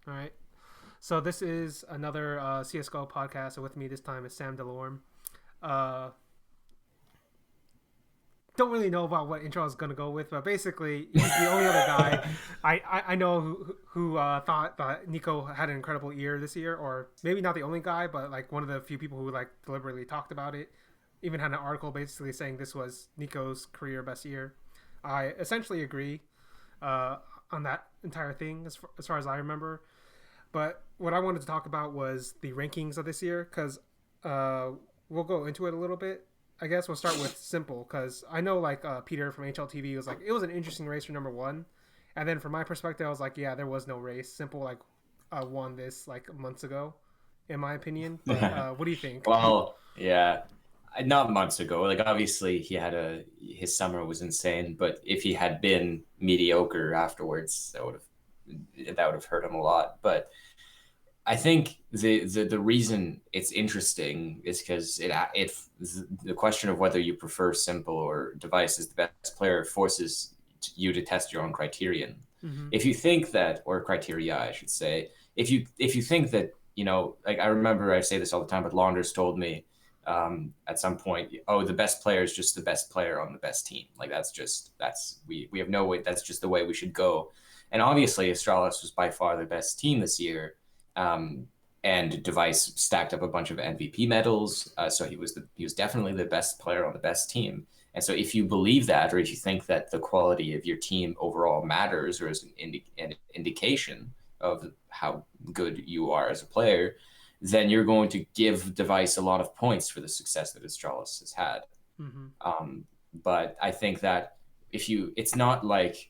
All right. So this is another CS:GO podcast. So with me this time is Sam Delorme. Uh, don't really know about what intro I was gonna go with, but basically he's the only other guy I know who thought that NiKo had an incredible year this year, or maybe not the only guy, but like one of the few people who like deliberately talked about it. Even had an article basically saying this was NiKo's career best year. I essentially agree uh, on that entire thing as far as I remember. But what I wanted to talk about was the rankings of this year because uh, we'll go into it a little bit. I guess we'll start with simple because I know like Peter from HLTV was like it was an interesting race for number one, and then from my perspective I was like yeah there was no race. Simple like won this like months ago, in my opinion. But what do you think? Well, yeah, not months ago. Like obviously he had his summer was insane, but if he had been mediocre afterwards, that would have hurt him a lot. But I think the reason it's interesting is because it the question of whether you prefer simple or device as the best player forces you to test your own criterion. Mm-hmm. If you think that, or criteria, I should say, if you think that, like I remember I say this all the time, but Launders told me at some point, oh, the best player is just the best player on the best team. Like we have no way. That's just the way we should go. And obviously, Astralis was by far the best team this year. Um, and dev1ce stacked up a bunch of MVP medals, so he was definitely the best player on the best team. And so, if you believe that, or if you think that the quality of your team overall matters, or is an indication of how good you are as a player, then you're going to give dev1ce a lot of points for the success that Astralis has had. Mm-hmm. But I think that it's not like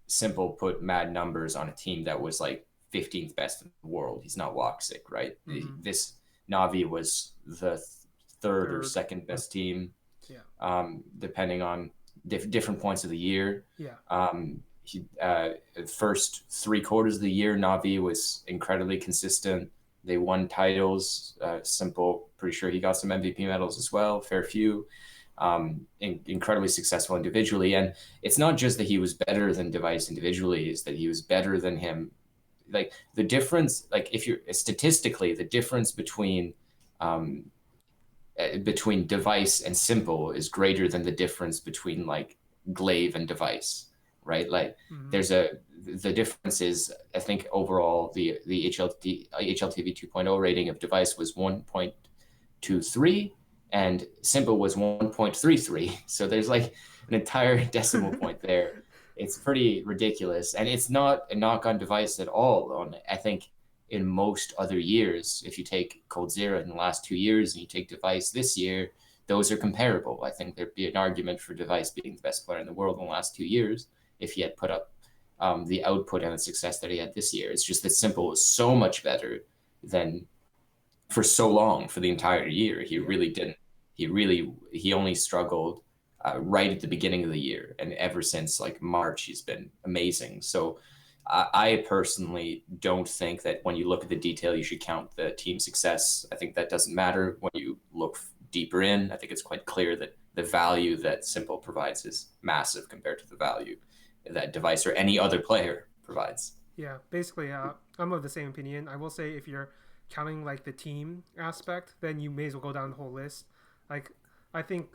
Simple put mad numbers on a team that was like 15th best in the world. He's not Woxic, right? Mm-hmm. This Navi was the third or Third. second best team, Yeah. depending on different points of the year. Yeah. First 3 quarters of the year, Navi was incredibly consistent. They won titles. Simple, pretty sure he got some MVP medals as well, fair few. Incredibly successful individually. And it's not just that he was better than dev1ce individually, is that he was better than him. Like the difference, like if you're statistically, the difference between dev1ce and simple is greater than the difference between like glaive and dev1ce, right? Like Mm-hmm. the difference is, I think overall the HLTV 2.0 rating of dev1ce was 1.23 and simple was 1.33. So there's like an entire decimal point there. It's pretty ridiculous, and it's not a knock on dev1ce at all. I think in most other years, if you take coldzera in the last 2 years and you take dev1ce this year, those are comparable. I think there'd be an argument for dev1ce being the best player in the world in the last 2 years if he had put up the output and the success that he had this year. It's just that simple was so much better than for so long, for the entire year. He really didn't. He only struggled right at the beginning of the year, and ever since like March he's been amazing. So I personally don't think that when you look at the detail you should count the team success. I think that doesn't matter when you look deeper in. I think it's quite clear that the value that simple provides is massive compared to the value that dev1ce or any other player provides. Yeah, basically, I'm of the same opinion. I will say if you're counting like the team aspect, then you may as well go down the whole list. Like, I think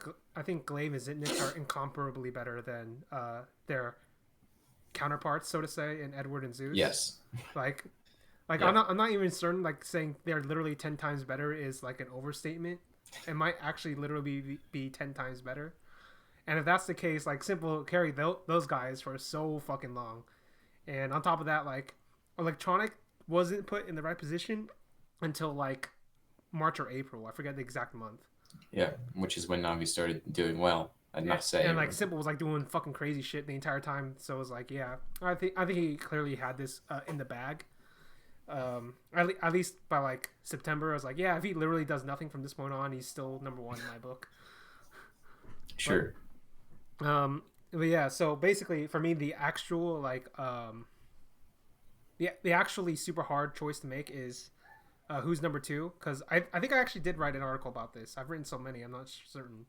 Glaive and Zitnik are incomparably better than their counterparts, so to say, in Edward and Zeus. Yes. Like, like Yeah. I'm not even certain. Like saying they're literally 10 times better is like an overstatement. It might actually literally be 10 times better. And if that's the case, like Simple carried those guys for so fucking long. And on top of that, like Electronic wasn't put in the right position until like March or April. I forget the exact month. Yeah, which is when Navi started doing well. I'd not say. And like Simple was like doing fucking crazy shit the entire time. So it was like, yeah, I think he clearly had this in the bag. At least by like September, I was like, yeah, if he literally does nothing from this point on, he's still number one in my book. Sure. But yeah, so basically for me, the actual like the actually super hard choice to make is who's number two, because I think I actually did write an article about this. I've written so many, I'm not certain.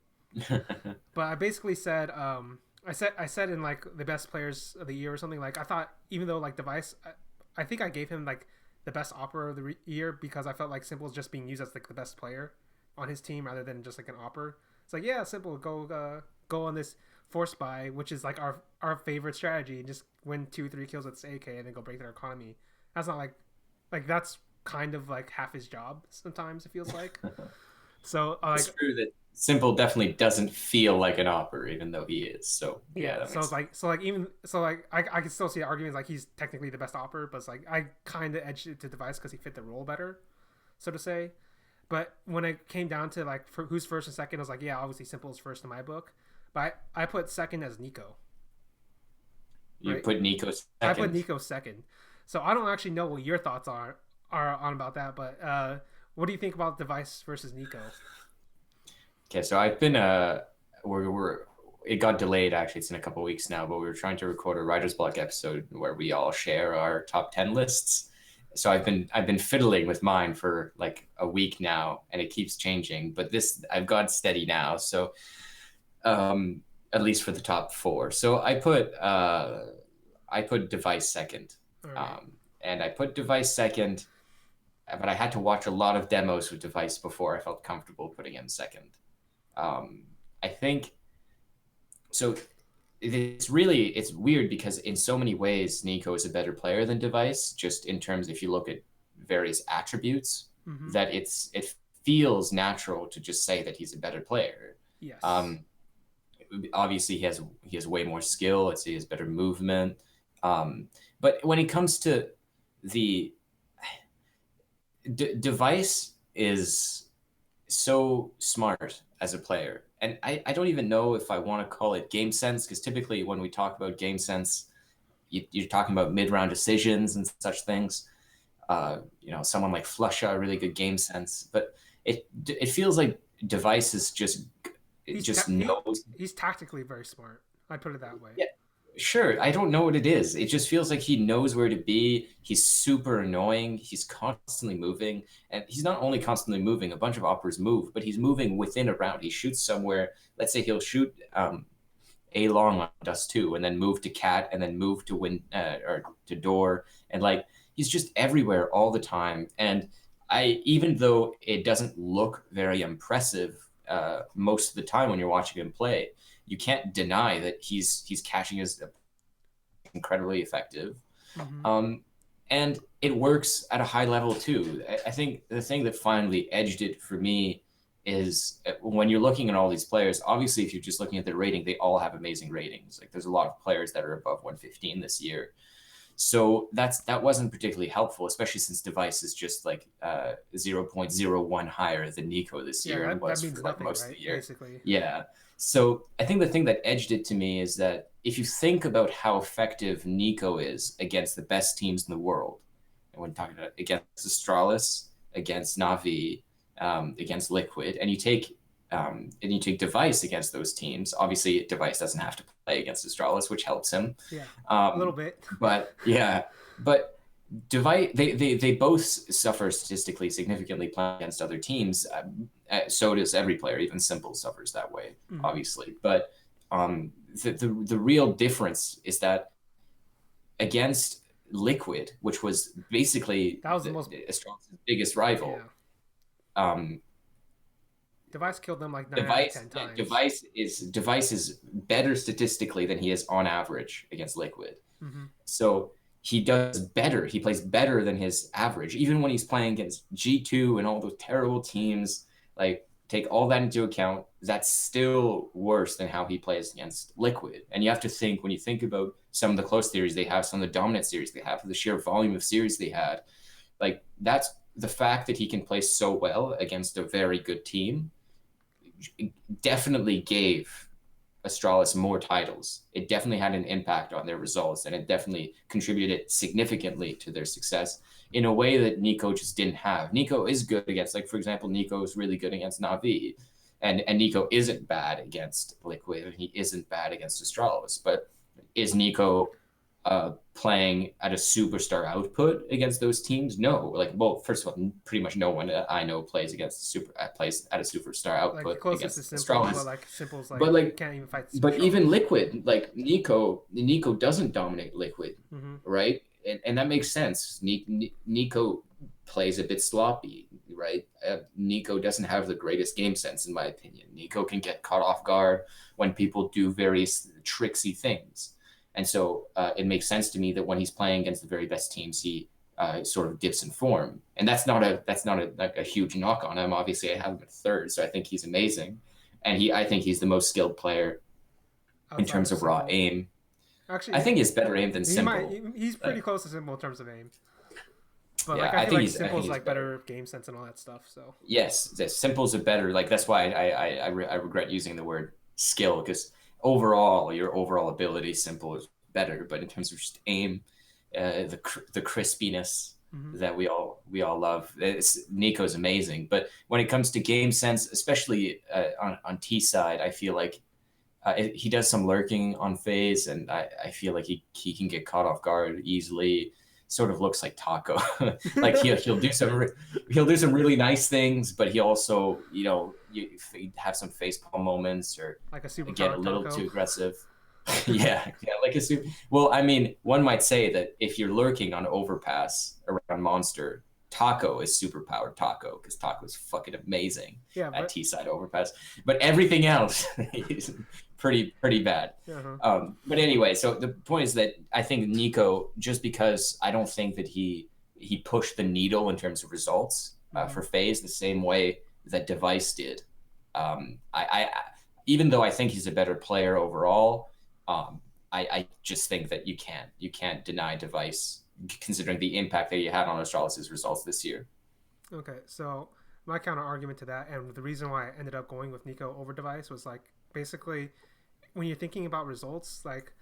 But I basically said I said in like the best players of the year or something, like I thought even though like dev1ce, I think I gave him like the best opera of the year because I felt like Simple is just being used as like the best player on his team rather than just like an opera. It's like, yeah, Simple, go on this force buy, which is like our favorite strategy. Just win 2-3 kills with this AK and then go break their economy. That's not like that's kind of like half his job sometimes. It feels like. So It's true that Simple definitely doesn't feel like an opera, even though he is. So yeah, that so makes I can still see arguments like he's technically the best opera, but it's like I kind of edged it to dev1ce because he fit the role better, so to say. But when it came down to like for who's first and second, I was like, yeah, obviously Simple is first in my book, but I put second as NiKo. You put NiKo second. I put NiKo second. So I don't actually know what your thoughts are on about that, but what do you think about dev1ce versus NiKo? Okay, so I've been we're it got delayed actually. It's in a couple weeks now, but we were trying to record a writer's block episode where we all share our top 10 lists. So I've been fiddling with mine for like a week now, and it keeps changing. But this I've got steady now. So at least for the top 4. So I put dev1ce second, Right. and I put dev1ce second, but I had to watch a lot of demos with dev1ce before I felt comfortable putting him second. I think so. It's weird because in so many ways NiKo is a better player than dev1ce, just in terms if you look at various attributes, that it feels natural to just say that he's a better player. Yes. Obviously he has way more skill. He has better movement. But when it comes to the dev1ce is so smart as a player. And I don't even know if I want to call it game sense, because typically when we talk about game sense, you're talking about mid-round decisions and such things. Someone like Flusha, really good game sense. But it feels like dev1ce is knows. He's tactically very smart. I'd put it that way. Yeah. Sure, I don't know what it is. It just feels like he knows where to be. He's super annoying. He's constantly moving. And he's not only constantly moving, a bunch of operas move, but he's moving within a round. He shoots somewhere. Let's say he'll shoot A long on Dust 2 and then move to Cat and then move to or to Door. And like he's just everywhere all the time. And even though it doesn't look very impressive most of the time when you're watching him play, you can't deny that he's catching is incredibly effective. And it works at a high level too. I think the thing that finally edged it for me is when you're looking at all these players, obviously if you're just looking at their rating, they all have amazing ratings. Like there's a lot of players that are above 115 this year. So that wasn't particularly helpful, especially since dev1ce is just like 0.01 higher than NiKo this year, and was for like most of the year. Basically. Yeah. So I think the thing that edged it to me is that if you think about how effective NiKo is against the best teams in the world, and when talking about against Astralis, against Navi, against Liquid, and you take dev1ce against those teams, obviously dev1ce doesn't have to play against Astralis, which helps him. Yeah, a little bit. But dev1ce, they both suffer statistically significantly playing against other teams. So does every player. Even Simple suffers that way, obviously. But the real difference is that against Liquid, which was basically Astralis' biggest rival. Yeah. dev1ce killed them like 9 out of 10 times. dev1ce is better statistically than he is on average against Liquid. So he does better. He plays better than his average, even when he's playing against G2 and all those terrible teams. Like, take all that into account, that's still worse than how he plays against Liquid. And you have to think, when you think about some of the close series they have, some of the dominant series they have, the sheer volume of series they had, like that's the fact that he can play so well against a very good team definitely gave Astralis more titles. It definitely had an impact on their results, and it definitely contributed significantly to their success in a way that NiKo just didn't have. NiKo is good against, like, for example, NiKo is really good against Navi, and NiKo isn't bad against Liquid, and he isn't bad against Astralis. But is NiKo playing at a superstar output against those teams? No. Like, well, first of all, pretty much no one I know plays against plays at a superstar output like, against Simple, Astralis. but like Simple's like, but like can't even fight. But even Liquid, like NiKo doesn't dominate Liquid, right? and that makes sense. NiKo plays a bit sloppy, right? NiKo doesn't have the greatest game sense, in my opinion. NiKo can get caught off guard when people do various tricksy things. And so it makes sense to me that when he's playing against the very best teams, he sort of dips in form. And that's not a huge knock on him. Obviously, I have him at third, so I think he's amazing. And I think he's the most skilled player in terms of raw aim. Actually, I think he's better aim than Simple. He's pretty close to Simple in terms of aim. But yeah, like I feel like Simple's like better game sense and all that stuff. So yes, Simple's a better, like that's why I regret using the word skill, because overall your overall ability, Simple is better. But in terms of just aim, the crispiness that we all love, NiKo's amazing. But when it comes to game sense, especially on T side, I feel like he does some lurking on phase, and I feel like he can get caught off guard easily. Sort of looks like Taco. Like he'll do some really nice things, but he also you have some facepalm moments or like a super get a little too aggressive. yeah, like a super. Well, I mean, one might say that if you're lurking on overpass around monster, Taco is super powered Taco, because Taco is fucking amazing at T side overpass. But everything else is pretty bad. But anyway, so the point is that I think NiKo, just because I don't think that he pushed the needle in terms of results for FaZe the same way that dev1ce did. I even though I think he's a better player overall, I just think that you can't deny dev1ce, considering the impact that he had on Astralis' results this year. Okay, so my counter argument to that, and the reason why I ended up going with NiKo over dev1ce, was like, basically, when you're thinking about results, like,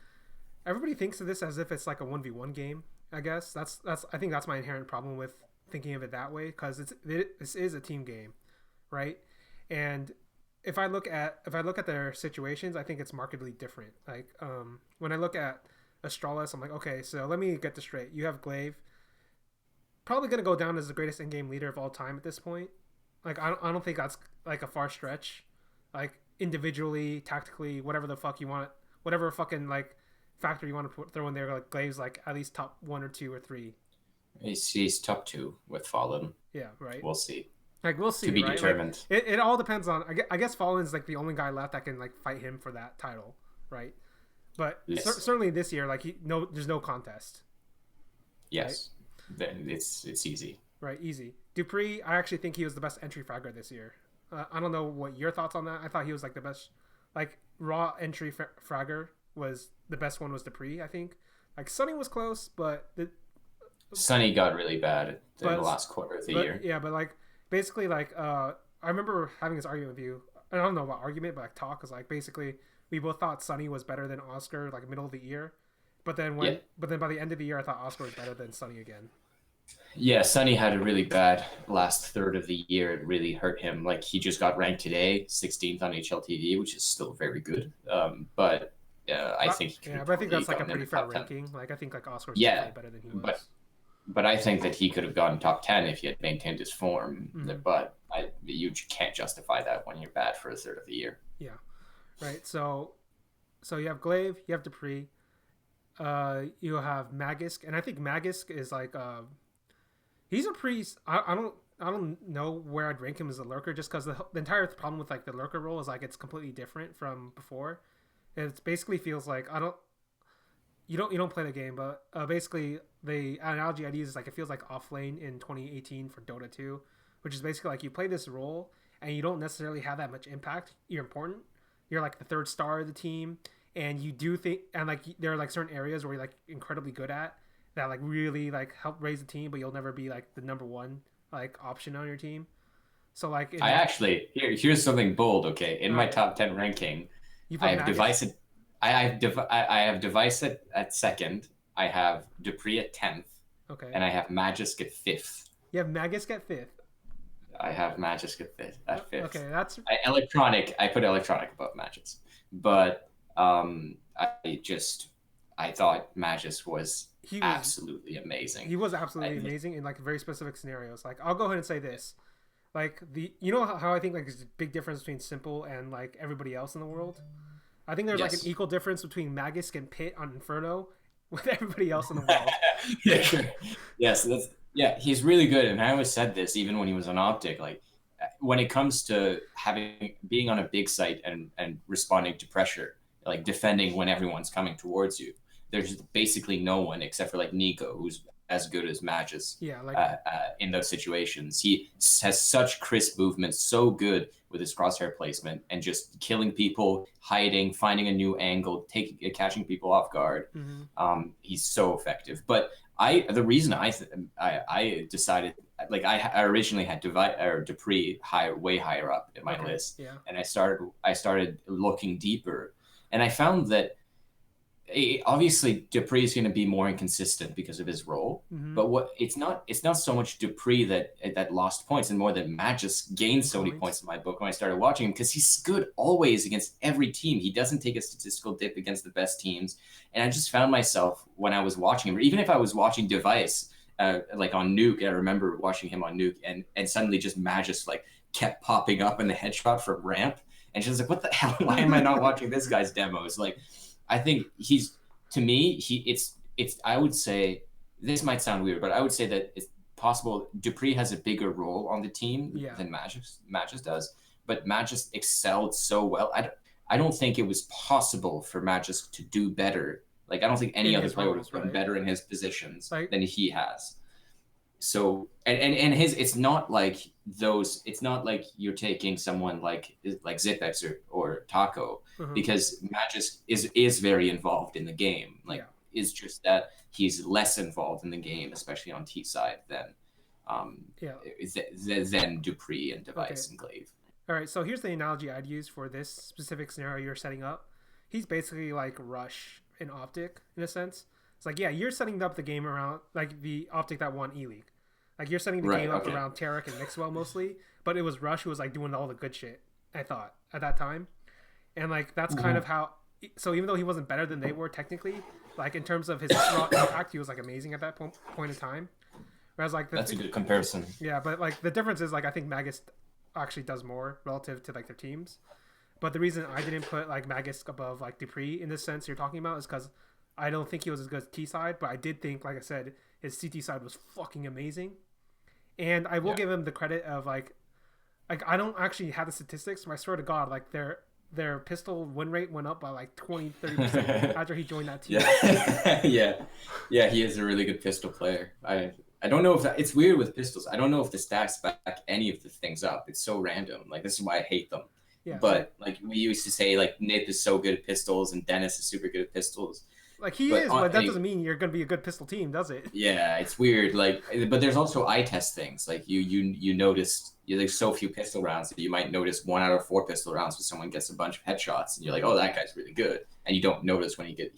everybody thinks of this as if it's like a 1v1 game. I guess I think that's my inherent problem with thinking of it that way, because this is a team game, right? And if I look at their situations, I think it's markedly different. Like when I look at Astralis, I'm like, okay, so let me get this straight. You have Glaive, probably going to go down as the greatest in-game leader of all time at this point. Like, I don't think that's like a far stretch. Like, individually, tactically, whatever the fuck you want, whatever fucking like factor you want to throw in there, like Glaive's like at least top 1 or 2 or 3. He's top 2 with Fallen. Yeah, right. We'll see. Like, we'll see. To be right? determined. Like, it all depends on. I guess Fallen's like the only guy left that can like fight him for that title, right? But yes. Certainly this year, like there's no contest. Yes, right? It's easy. Right, easy. dupreeh, I actually think he was the best entry fragger this year. I don't know what your thoughts on that. I thought he was like the best, like raw entry fragger was the best one was dupreeh. I think like Sunny was close, but Sunny got really bad in the last quarter of the year. Yeah, but like basically like I remember having this argument with you. I don't know about argument, but like talk is like basically we both thought Sunny was better than Oscar like middle of the year, but then by the end of the year I thought Oscar was better than Sunny again. Yeah, Sunny had a really bad last third of the year. It really hurt him. Like he just got ranked today, 16th on HLTV, which is still very good. But I think but I think that's like a pretty fair ranking. Like I think like Oscar's definitely better than he was. But I think that he could have gotten top 10 if he had maintained his form. Mm-hmm. But you can't justify that when you're bad for a third of the year. Yeah, right. So you have Glaive, you have dupreeh, you have Magisk, and I think Magisk is like he's a pretty. I don't know where I'd rank him as a lurker, just because the entire problem with like the lurker role is like it's completely different from before. It basically feels like you don't play the game, but basically the analogy I'd use is like it feels like off lane in 2018 for Dota 2, which is basically like you play this role and you don't necessarily have that much impact. You're important. You're like the third star of the team, and you do think and like there are like certain areas where you're like incredibly good at that like really like help raise the team, but you'll never be like the number one like option on your team. So like I actually here's something bold. Okay, in my top 10 ranking, I have dev1ce. I have dev1ce at second. I have dupreeh at 10th. Okay. And I have Magisk at 5th. You have Magisk at 5th. I have Magisk at 5th. Okay, that's Electronic. I put Electronic above Magisk, but I thought Magisk was absolutely amazing. He was absolutely amazing in like very specific scenarios. Like I'll go ahead and say this, like how I think like there's a big difference between Simple and like everybody else in the world. I think there's like an equal difference between Magisk and Pit on Inferno with everybody else in the world. Yeah, sure. Yes, yeah, he's really good. And I always said this even when he was on Optic, like when it comes to being on a big site and responding to pressure, like defending when everyone's coming towards you, there's basically no one except for like NiKo, who's as good as Magis Yeah, like in those situations. He has such crisp movements, so good with his crosshair placement, and just killing people, hiding, finding a new angle, catching people off guard. He's so effective. But the reason I decided, like I originally had Dupree way higher up in my list, yeah. and I started looking deeper, and I found that obviously Dupree is going to be more inconsistent because of his role, but it's not so much Dupree that lost points, and more that Matt just gained so many points in my book when I started watching him, because he's good always against every team. He doesn't take a statistical dip against the best teams, and I just found myself when I was watching him, or even if I was watching dev1ce like on Nuke, I remember watching him on Nuke, and suddenly just Magis like kept popping up in the headshot from ramp, and she was like, "What the hell? Why am I not watching this guy's demos?" Like, I think to me, I would say, this might sound weird, but I would say that it's possible Dupree has a bigger role on the team than Magis does, but Magis excelled so well. I don't think it was possible for Magis to do better. Like, I don't think any other player would have done better in his positions than he has. So, and it's not like you're taking someone like dev1ce or Taco, because Magis is very involved in the game. Like, it's just that he's less involved in the game, especially on T side than Dupree and dev1ce and Glaive. All right, so here's the analogy I'd use for this specific scenario you're setting up. He's basically like Rush in Optic, in a sense. It's like, yeah, you're setting up the game around like the Optic that won E-League. Like, you're setting the game up around Tarek and Mixwell mostly, but it was Rush who was like doing all the good shit, I thought, at that time. And like, that's kind of how, so even though he wasn't better than they were technically, like in terms of his raw impact, he was like amazing at that point in time. Whereas like that's a good comparison. Yeah, but like the difference is like I think Magus actually does more relative to like their teams. But the reason I didn't put like Magus above like Dupree in this sense you're talking about is because I don't think he was as good as T side, but I did think, like I said, his CT side was fucking amazing. And I will give him the credit of like I don't actually have the statistics, but I swear to God, like their pistol win rate went up by like 20-30% after he joined that team. Yeah, he is a really good pistol player. I don't know if it's weird with pistols. I don't know if the stats back any of the things up. It's so random. Like, this is why I hate them. Yeah, but like we used to say, like Nip is so good at pistols and Dennis is super good at pistols. Like, he is, but that doesn't mean you're going to be a good pistol team, does it? Yeah, it's weird. Like, but there's also eye test things. Like you notice there's so few pistol rounds that you might notice 1 out of 4 pistol rounds when someone gets a bunch of headshots, and you're like, oh, that guy's really good, and you don't notice when he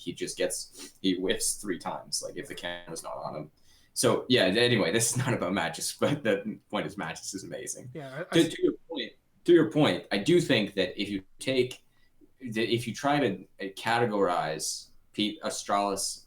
whiffs 3 times, like if the camera's not on him. So yeah. Anyway, this is not about Magis, but the point is Magis is amazing. Yeah. To your point, I do think that if you try to categorize the Astralis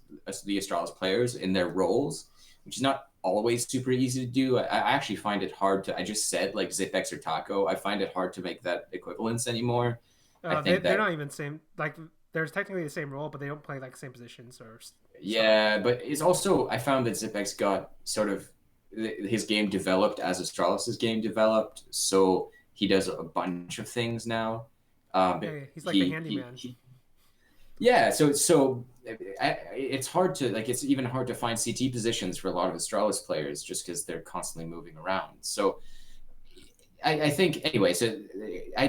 players in their roles, which is not always super easy to do. I actually find it hard to. I just said like dev1ce or Taco. I find it hard to make that equivalence anymore. They're not even same. Like, there's technically the same role, but they don't play like same positions or. Yeah, but it's also, I found that dev1ce got sort of his game developed as Astralis's game developed, so he does a bunch of things now. He's like the handyman. Yeah, so it's hard to, like, it's even hard to find CT positions for a lot of Astralis players just because they're constantly moving around. So I think anyway.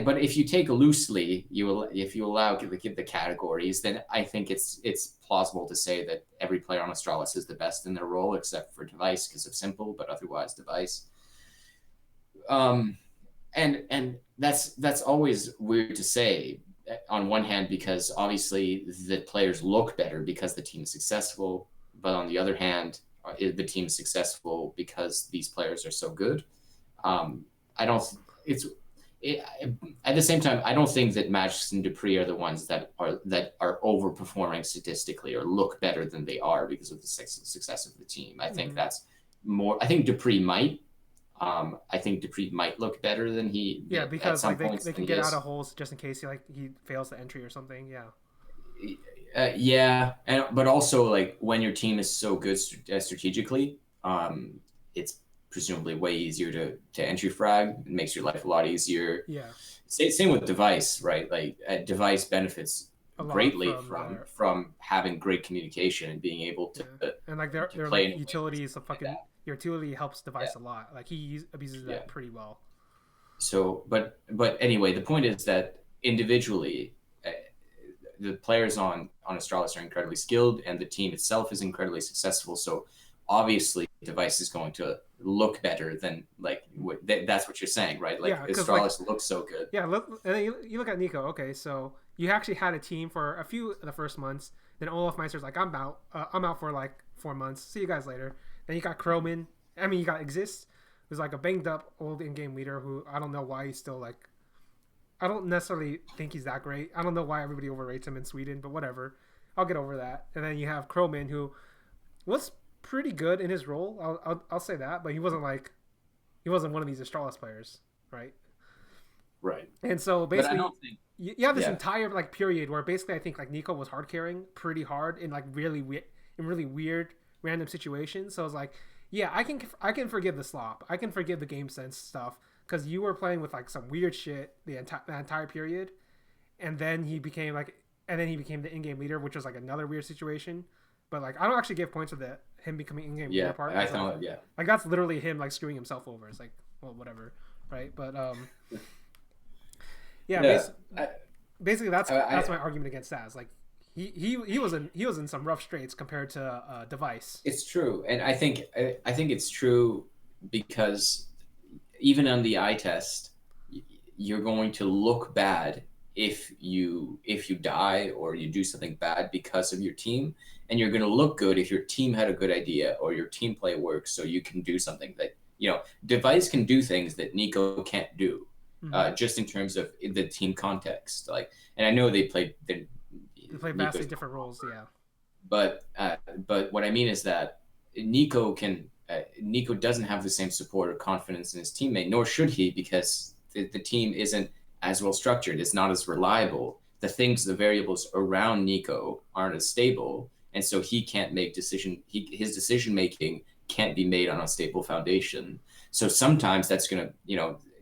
But if you take loosely, if you allow the categories, then I think it's plausible to say that every player on Astralis is the best in their role except for dev1ce because of Simple, but otherwise dev1ce. And that's always weird to say. On one hand, because obviously the players look better because the team is successful, but on the other hand, the team is successful because these players are so good. At the same time, I don't think that Magis and Dupree are the ones that are overperforming statistically or look better than they are because of the success of the team. I think that's more. I think Dupree might. I think Dupree might look better than he. Yeah, because like they can get out of holes just in case he fails the entry or something. Yeah. Yeah, and but also like when your team is so good strategically, it's presumably way easier to entry frag. It makes your life a lot easier. Yeah, Same with device, right? Like device benefits a lot greatly from their from having great communication and being able yeah, to and like to their play like in a way utility is a like fucking that. your utility helps Yeah, device a lot. Like abuses yeah. that pretty well. So, but anyway, the point is that individually, uh, the players on Astralis are incredibly skilled, and the team itself is incredibly successful. So, obviously, device is going to look better than like that's what you're saying, right? Like Yeah, because like Astralis looks so good. yeah, look, and then you look at NiKo. Okay, so you actually had a team for a few of the first months. Then Olaf Meister's like, I'm out. I'm out for like 4 months. See you guys later. Then you got Croman. I mean, you got Exist, who's like a banged up old in-game leader who I don't know why he's still like. I don't necessarily think he's that great. I don't know why everybody overrates him in Sweden, but whatever. I'll get over that. And then you have Croman, who was pretty good in his role. I'll say that, but he wasn't one of these Astralis players, right? Right. And so But I basically, don't think. you have this Yeah. entire like period where basically I think like NiKo was hard carrying pretty hard in like in really weird random situations. So it's like, yeah, I can forgive the slop. I can forgive the game sense stuff because you were playing with like some weird shit the entire period, and then he became the in-game leader, which was like another weird situation. But like I don't actually give points for the him becoming in-game leader Yeah. part. I Like, thought. Yeah. like that's literally him like screwing himself over. It's like, well, whatever, right? But yeah, Yeah. I, basically I, that's my argument against Saz. Like he was in some rough straits compared to Device. it's true, and I think it's true because even on the eye test, you're going to look bad if you die or you do something bad because of your team, and you're going to look good if your team had a good idea or your team play works, so you can do something that Device can do things that NiKo can't do, Mm-hmm. just in terms of the team context. Like, and I know they played They play vastly NiKo's different roles. Yeah. but what I mean is that Nico doesn't have the same support or confidence in his teammate, nor should he, because the team isn't as well structured. It's not as reliable. The variables around NiKo aren't as stable, and so he can't make his decision making can't be made on a stable foundation. So sometimes that's gonna,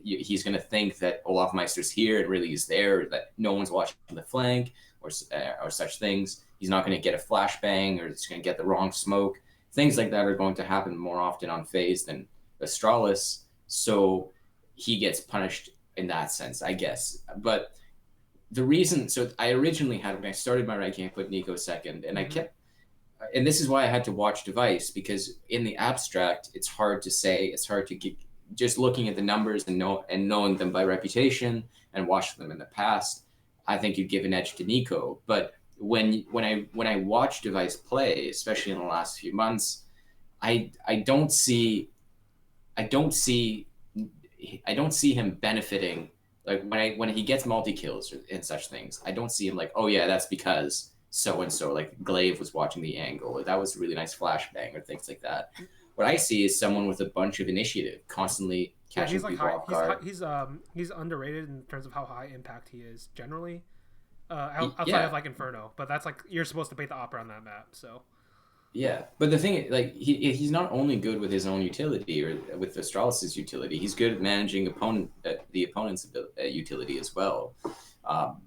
he's gonna think that Olaf Meister's here and really is there, that no one's watching the flank or such things. He's not going to get a flashbang, or it's going to get the wrong smoke. Things like that are going to happen more often on phase than Astralis. So he gets punished in that sense, I guess. But so I originally when I started my ranking, I put NiKo second, and Mm-hmm. and this is why I had to watch Device, because in the abstract, it's hard to say, it's hard to get, just looking at the numbers and knowing them by reputation and watching them in the past, I think you'd give an edge to NiKo. But when I watch Device play, especially in the last few months, I don't see I don't see I don't see him benefiting. Like when he gets multi kills and such things, I don't see him like, oh yeah, that's because so and so, like Glaive was watching the angle, or that was a really nice flashbang, or things like that. What I see is someone with a bunch of initiative, constantly Yeah, catching he's like people high. off guard. He's underrated in terms of how high impact he is generally. Outside Yeah, of like Inferno, but that's like you're supposed to bait the opera on that map. So yeah, but the thing, like he's not only good with his own utility or with Astralis's utility. He's good at managing the opponent's utility as well. Um,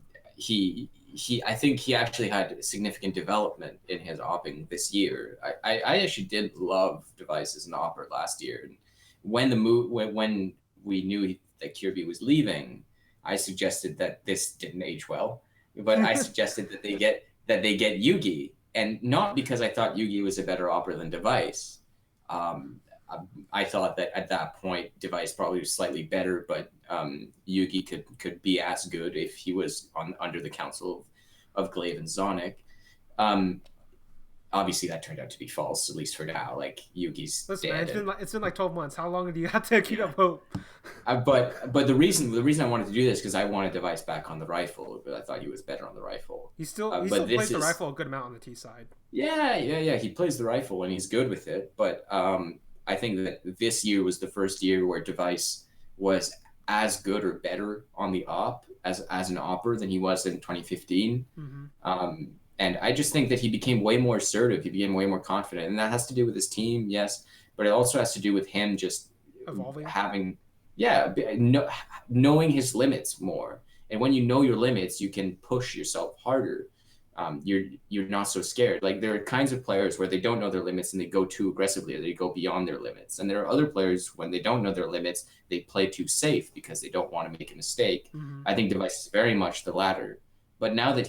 I think he actually had significant development in his opping this year. I actually did love Device as an opper last year. And when we knew that Kirby was leaving, I suggested that this didn't age well, but I suggested that they get Yugi, and not because I thought Yugi was a better opera than Device. Um, I thought that at that point Device probably was slightly better, but Yugi could be as good if he was under the counsel of Glaive and Zonic. Um, Obviously, that turned out to be false, at least for now. Like Yugi's listen, man, dead, and it's been like 12 months. How long do you have to keep yeah. up hope? But the reason I wanted to do this, because I wanted Device back on the rifle, but I thought he was better on the rifle. He But still this plays the is rifle a good amount on the T side. yeah. He plays the rifle and he's good with it. But I think that this year was the first year where Device was as good or better on the op as an opper than he was in 2015. Mm-hmm. Um, And I just think that he became way more assertive. He became way more confident. And that has to do with his team, yes. But it also has to do with him just Evolving. having, yeah, knowing his limits more. And when you know your limits, you can push yourself harder. You're not so scared. Like there are kinds of players where they don't know their limits and they go too aggressively, or they go beyond their limits. And there are other players when they don't know their limits, they play too safe because they don't want to make a mistake. Mm-hmm. I think dev1ce is very much the latter. But now that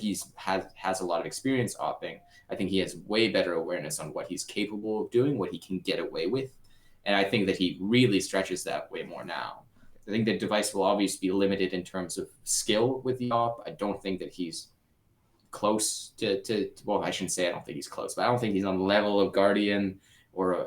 has a lot of experience opping, I think he has way better awareness on what he's capable of doing, what he can get away with. And I think that he really stretches that way more now. I think that dev1ce will always be limited in terms of skill with the op. I don't think that he's close to well, I shouldn't say I don't think he's close, but I don't think he's on the level of Guardian or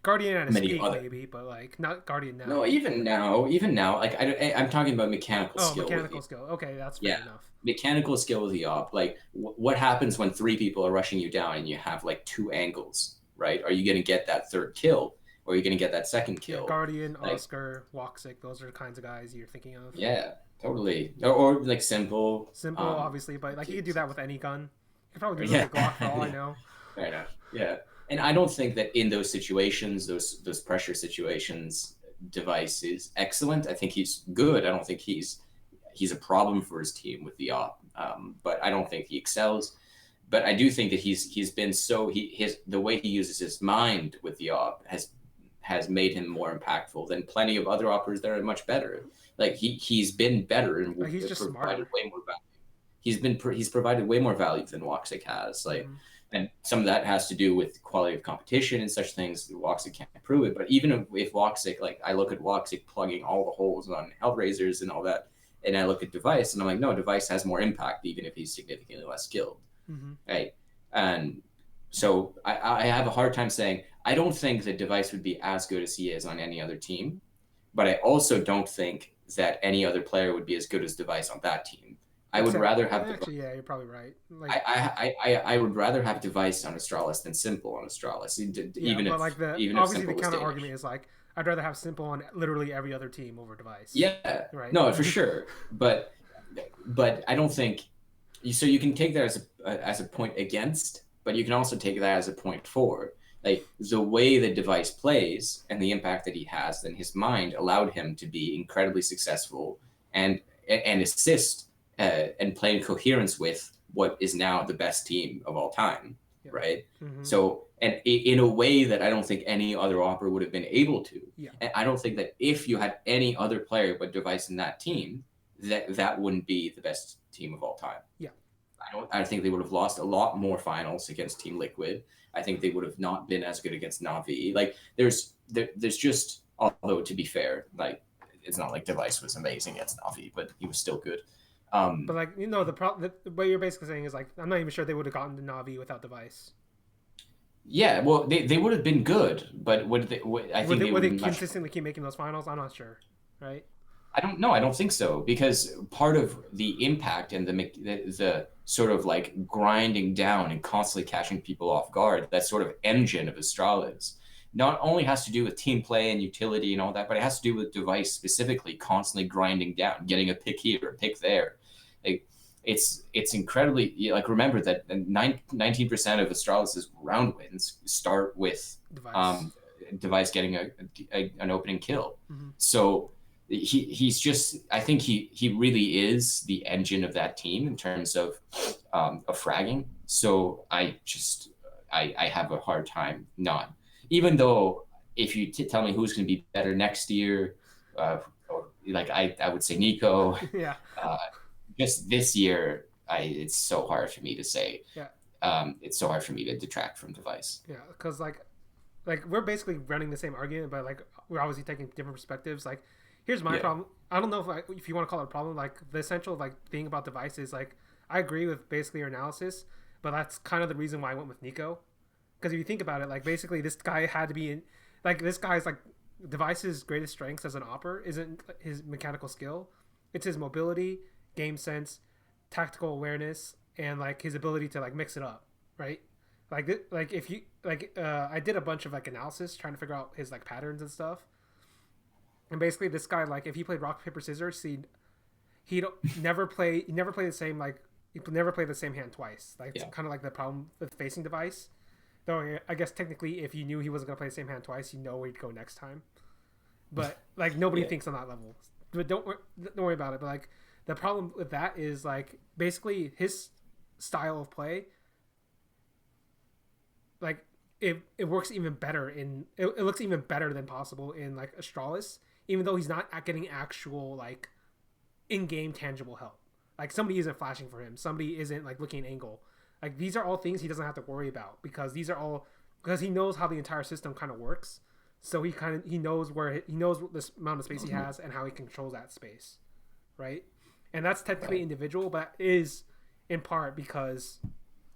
Guardian and many Escape other. Maybe, but like not Guardian now. No, even now, like I'm talking about mechanical skill. Mechanical skill. Okay, that's fair enough. Mechanical skill with the op. Like what happens when 3 people are rushing you down and you have like 2 angles, right? Are you going to get that 3rd kill? Or are you going to get that 2nd kill? Yeah, Guardian, like, Oscar, dev1ce, those are the kinds of guys you're thinking of. Yeah, totally. Or like Simple. Simple, obviously, but like you could do that with any gun. You could probably do that with a Glock for all I know. Fair enough. Yeah. And I don't think that in those situations, those pressure situations, dev1ce is excellent. I think he's good. I don't think he's a problem for his team with the op. But I don't think he excels. But I do think that he's been so the way he uses his mind with the op has made him more impactful than plenty of other operators that are much better. Like he's been better and like he's just provided smarter. way more value. He's provided way more value than dev1ce has. Like, and some of that has to do with quality of competition and such things. dev1ce can't prove it, but even if dev1ce, like I look at dev1ce plugging all the holes on Hellraisers and all that, and I look at dev1ce and I'm like, no, dev1ce has more impact even if he's significantly less skilled, right? And so I have a hard time saying I don't think that dev1ce would be as good as he is on any other team, but I also don't think that any other player would be as good as dev1ce on that team. I would rather have actually, yeah, you're probably right. Like, I would rather have dev1ce on Astralis than Simple on Astralis. Even if like obviously the counter argument is like I'd rather have Simple on literally every other team over dev1ce. Yeah, right. No, for sure. But I don't think so. You can take that as a point against, but you can also take that as a point for. Like the way that dev1ce plays and the impact that he has, then his mind allowed him to be incredibly successful and assist and play in coherence with what is now the best team of all time, right? So, and in a way that I don't think any other opera would have been able to. And I don't think that if you had any other player but dev1ce in that team, that wouldn't be the best team of all time. I think they would have lost a lot more finals against Team Liquid. I think they would have not been as good against Navi. Like there's just, although to be fair, like it's not like dev1ce was amazing against Navi, but he was still good. But like what you're basically saying is like I'm not even sure they would have gotten to Navi without dev1ce. Yeah, well, they would have been good, but would they consistently keep making those finals? I'm not sure, right? I don't know. I don't think so, because part of the impact and the sort of like grinding down and constantly catching people off guard, that sort of engine of Astralis, not only has to do with team play and utility and all that, but it has to do with dev1ce specifically constantly grinding down, getting a pick here, a pick there. Like, it's incredibly, like, remember that 19% of Astralis's round wins start with dev1ce getting an opening kill. So he's just, I think he really is the engine of that team in terms of fragging. So I have a hard time not, even though if you tell me who's going to be better next year, or like I would say NiKo. Yeah. Just this year, it's so hard for me to say. Yeah. It's so hard for me to detract from dev1ce. Yeah, because like we're basically running the same argument, but like we're obviously taking different perspectives. Like, here's my problem. I don't know if you want to call it a problem. Like the essential thing about dev1ce is like I agree with basically your analysis, but that's kind of the reason why I went with NiKo. Because if you think about it, like basically this guy had to be in, like this guy's like dev1ce's greatest strengths as an opper isn't his mechanical skill, it's his mobility, game sense, tactical awareness, and like his ability to like mix it up, right? Like if you I did a bunch of like analysis trying to figure out his like patterns and stuff, and basically this guy, like if he played rock paper scissors, he'd never play the same, like he could never play the same hand twice. Like it's Yeah. kind of like the problem with facing device. Though I guess technically, if you knew he wasn't gonna play the same hand twice, you know where he'd go next time. But like nobody Yeah. thinks on that level. But don't worry about it. But like the problem with that is like basically his style of play, like it works even better it looks even better than possible in like Astralis, even though he's not getting actual like in-game tangible help. Like somebody isn't flashing for him, somebody isn't like looking at angle. Like these are all things he doesn't have to worry about because these are all because he knows how the entire system kind of works. So he knows he knows this amount of space he has and how he controls that space, right? And that's technically individual, but it is in part because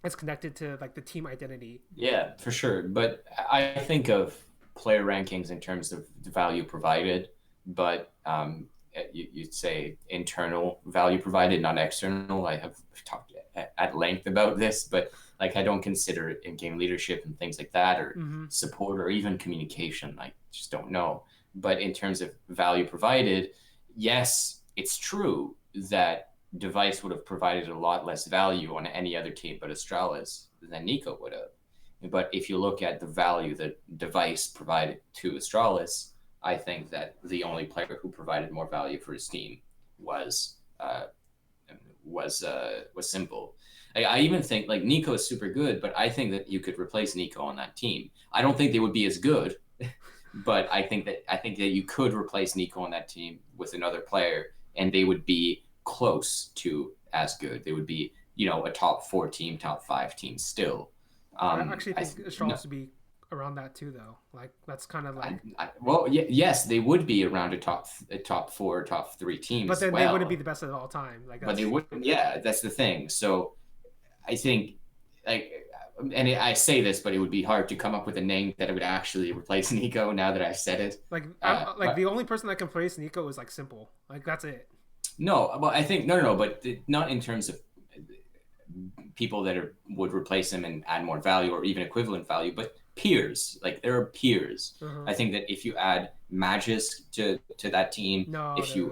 it's connected to like the team identity. Yeah, for sure. But I think of player rankings in terms of the value provided, but you'd say internal value provided, not external. I have talked at length about this, but like I don't consider it in-game leadership and things like that, or support, or even communication. I just don't know. But in terms of value provided, yes, it's true that dev1ce would have provided a lot less value on any other team but Astralis than NiKo would have. But if you look at the value that dev1ce provided to Astralis, I think that the only player who provided more value for his team was Simple. I even think like NiKo is super good, but I think that you could replace NiKo on that team. I don't think they would be as good, but I think that you could replace NiKo on that team with another player, and they would be close to as good. They would be, a top 4 team, top 5 team still. I actually think Astralis would be around that too, though. Like that's kind of like. Yes, they would be around a top 4, top 3 teams. But then they wouldn't be the best of all time. Like, but they wouldn't. Yeah, that's the thing. So, I think, I say this, but it would be hard to come up with a name that would actually replace NiKo. Now that I've said it, the only person that can replace NiKo is like Simple. Like that's it. No, well, I think no, but not in terms of people that would replace him and add more value or even equivalent value, but peers. Like there are peers. I think that if you add Magus to that team,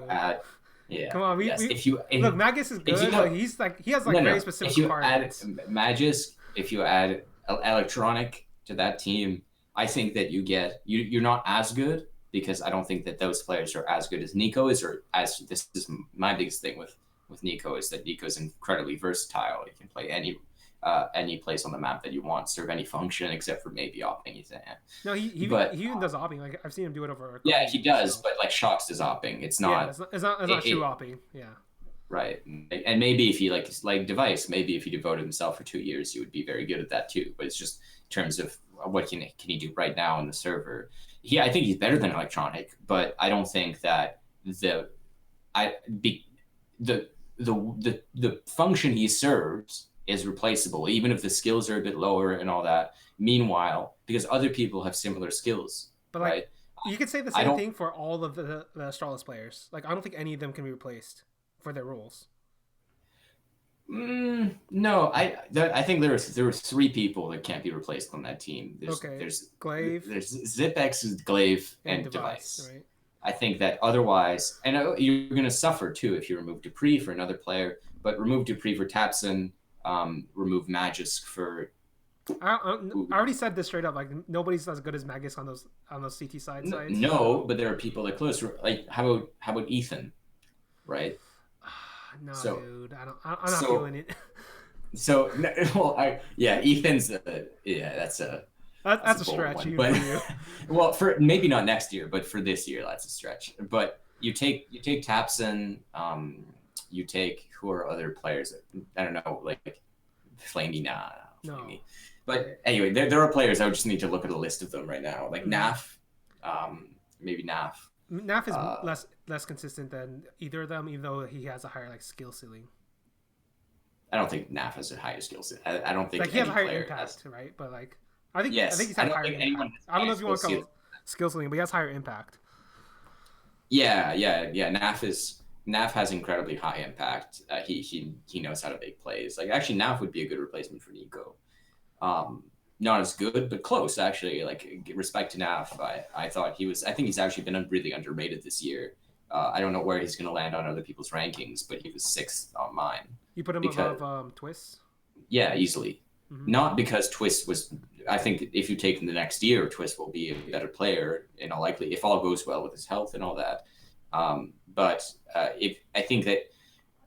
add, yeah, come on, look, Magus is good, but he has very specific requirements. If you add Magus, if you add Electronic to that team, I think that you're not as good, because I don't think that those players are as good as NiKo is, or as this is my biggest thing with NiKo is that NiKo is incredibly versatile. You can play any place on the map that you want, serve any function except for maybe opping. No, he even does opping. Like I've seen him do it over. Yeah, he does, but like Shox does opping. It's not. Yeah, it's not true opping. Yeah. Right, and maybe if he like dev1ce, maybe if he devoted himself for 2 years, he would be very good at that too. But it's just in terms of what can he do right now on the server. I think he's better than Electronic, but I don't think that the function he serves is replaceable, even if the skills are a bit lower and all that. Meanwhile, because other people have similar skills, but like, right? You could say the same thing for all of the Astralis players. Like I don't think any of them can be replaced for their roles. No, I think there were 3 people that can't be replaced on that team. There's Glaive, there's ZipX, Glaive, and dev1ce. Right? I think that otherwise, and you're going to suffer too if you remove dupreeh for another player, but remove dupreeh for taps1, remove Magus for. I already said this straight up. Like nobody's as good as Magus on those CT sides. No, but there are people that close. Like how about Ethan, right? No, dude, I'm not feeling it. So, Ethan's that's a stretch. Well, for maybe not next year, but for this year, that's a stretch. But you take taps1, you take who are other players? I don't know, like Flamey, Flamey. But anyway, there are players. I would just need to look at a list of them right now, like Naf, maybe Naf. Naf is less consistent than either of them, even though he has a higher skill ceiling. I don't think Naf has a higher skill ceiling. I don't think he has a higher impact, right? But I think he's had higher impact. I don't know if you want to call it skill ceiling, but he has higher impact. Yeah. Naf has incredibly high impact. He knows how to make plays. Like actually, Naf would be a good replacement for NiKo. Not as good, but close actually. Like respect to Naf, I thought he was. I think he's actually been really underrated this year. I don't know where he's going to land on other people's rankings, but he was 6th on mine. You put him above Twist? Yeah, easily. Not because Twist was. I think if you take him the next year, Twist will be a better player in all likely if all goes well with his health and all that. But if I think that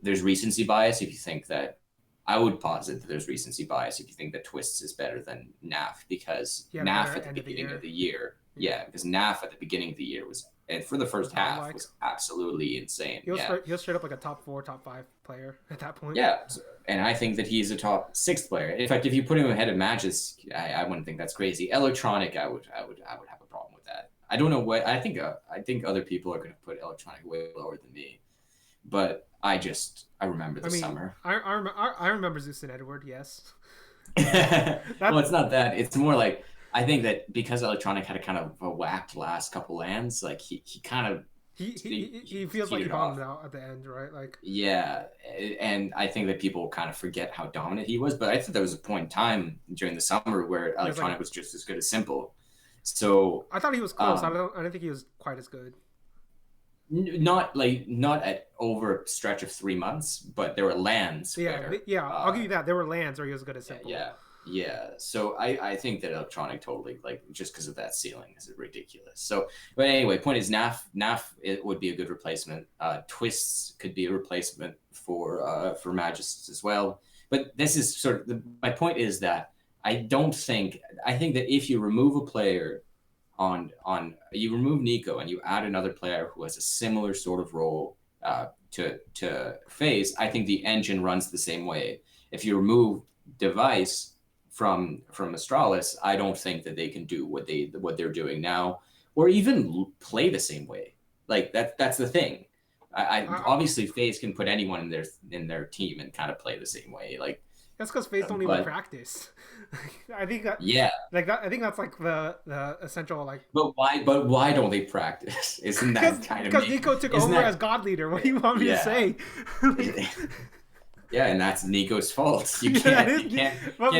there's recency bias if you think that. I would posit that there's recency bias if you think that Twists is better than NAF because NAF at the beginning of the year, because NAF at the beginning of the year was, and for the first half was absolutely insane. He was straight up like a top 4, top 5 player at that point. Yeah, and I think that he's a top 6th player. In fact, if you put him ahead of Magis, I wouldn't think that's crazy. Electronic, I would have a problem with that. I don't know what I think other people are going to put Electronic way lower than me, but I remember the summer. I remember Zeus and Edward. Yes. Well, it's not that. It's more like I think that because Electronic had a kind of a whacked last couple lands, like he feels like he bottomed out at the end, right? Like yeah, and I think that people kind of forget how dominant he was. But I think there was a point in time during the summer where Electronic was just as good as Simple. So I thought he was close. I don't think he was quite as good. Not at over a stretch of 3 months, but there were lands. I'll give you that. There were lands where he was good as Simple. Yeah. So I think that Electronic totally, like, just because of that ceiling is ridiculous. So, but anyway, point is NAF it would be a good replacement. Twists could be a replacement for Magis as well. But this is sort of my point is that I think that if you remove a player you remove NiKo and you add another player who has a similar sort of role to FaZe, I think the engine runs the same way. If you remove dev1ce from Astralis, I don't think that they can do what they're doing now, or even play the same way. Like that's the thing. I obviously FaZe can put anyone in their team and kind of play the same way. Like that's because FaZe don't even practice. I think that I think that's like the essential like. But why don't they practice? Isn't that kind of because NiKo took over as God leader? What do you want me to say? Yeah, and that's NiKo's fault. You can't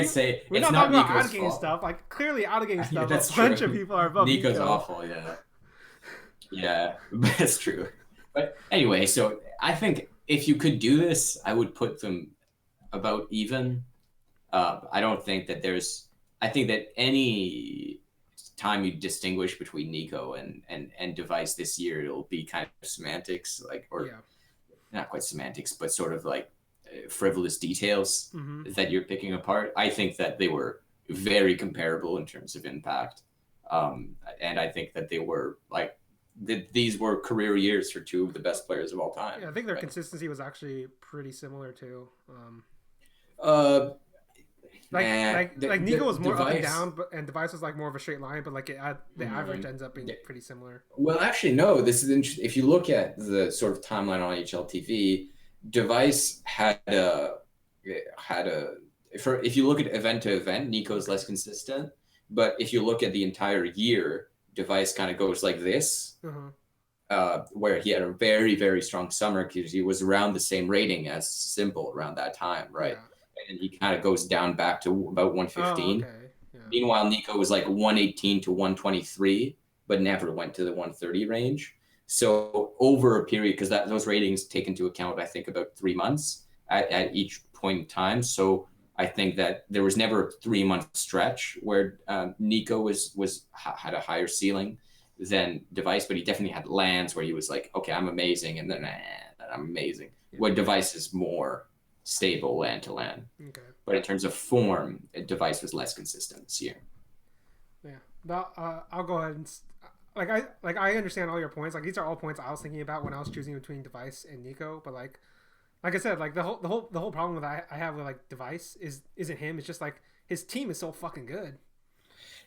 say we're it's not not talking about NiKo's out of game fault. stuff. Like clearly out of game stuff. That's a bunch of people are above NiKo's NiKo. awful. Yeah, that's true. But anyway, so I think if you could do this, I would put them about even. I don't think that I think that any time you distinguish between NiKo and dev1ce this year, it'll be kind of semantics, not quite semantics, but sort of like frivolous details that you're picking apart. I think that they were very comparable in terms of impact. And I think that they were like, these were career years for two of the best players of all time. Yeah, I think their consistency was actually pretty similar too. NiKo was more up and down, and dev1ce was like more of a straight line, but like the average ends up being pretty similar. Well, actually, no. This is interesting. If you look at the sort of timeline on HLTV, dev1ce if you look at event to event, NiKo is less consistent. But if you look at the entire year, dev1ce kind of goes like this, where he had a very, very strong summer because he was around the same rating as Simple around that time, right? Yeah. And he kind of goes down back to about 115. Meanwhile, NiKo was like 118 to 123, but never went to the 130 range. So over a period, because those ratings take into account, I think, about 3 months at each point in time. So I think that there was never a 3-month stretch where NiKo had a higher ceiling than dev1ce, but he definitely had lands where he was like, okay, I'm amazing, and then I'm amazing. Where dev1ce is more stable land to land. Okay. But in terms of form, dev1ce was less consistent this year. Yeah, but I'll go ahead and I understand all your points. Like these are all points I was thinking about when I was choosing between dev1ce and NiKo. But like I said, like the whole problem with I have with like dev1ce isn't him. It's just like his team is so fucking good.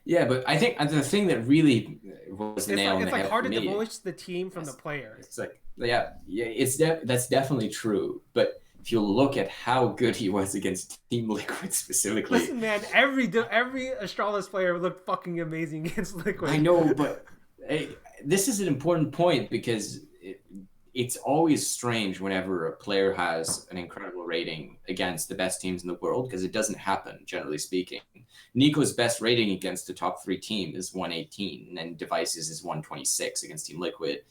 Yeah, but I think the thing that really was the nail in the head for me. It's like hard to divulge the team from the player. It's like that's definitely true, but. If you look at how good he was against Team Liquid specifically. Listen, man, every Astralis player looked fucking amazing against Liquid. I know, but this is an important point because it's always strange whenever a player has an incredible rating against the best teams in the world because it doesn't happen, generally speaking. NiKo's best rating against the top 3 team is 118, and then dev1ce's is 126 against Team Liquid.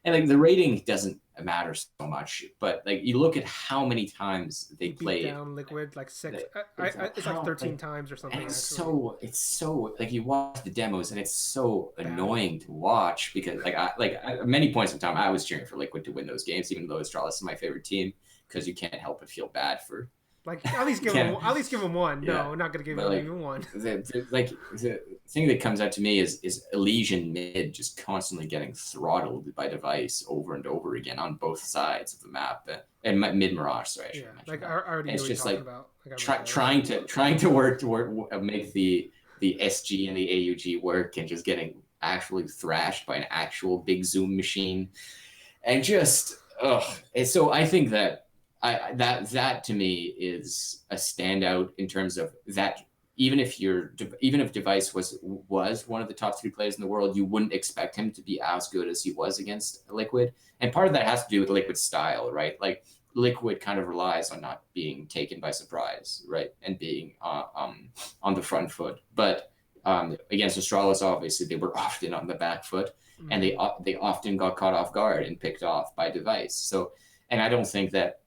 and like the rating doesn't matter so much, but like you look at how many times they played down Liquid like 6. It's like how 13 times or something. and Actually, it's so like you watch the demos and it's so bad. annoying to watch because at many points in time I was cheering for Liquid to win those games, even though Astralis is my favorite team, because you can't help but feel bad for. Like at least give him one. Yeah. No, not gonna give him even one. The thing that comes out to me is Elysian mid just constantly getting throttled by device over and over again on both sides of the map, and mid Mirage. Sorry, I should mention like that. I already know it's what just you're like, talking about. trying to work make the SG and the AUG work, and just getting actually thrashed by an actual big zoom machine, and just and so I think that. That to me is a standout in terms of that. Even if device was one of the top 3 players in the world, you wouldn't expect him to be as good as he was against Liquid. And part of that has to do with Liquid's style, right? Like Liquid kind of relies on not being taken by surprise, right, and being on the front foot. But against Astralis, obviously they were often on the back foot, and they often got caught off guard and picked off by device. So, and I don't think that.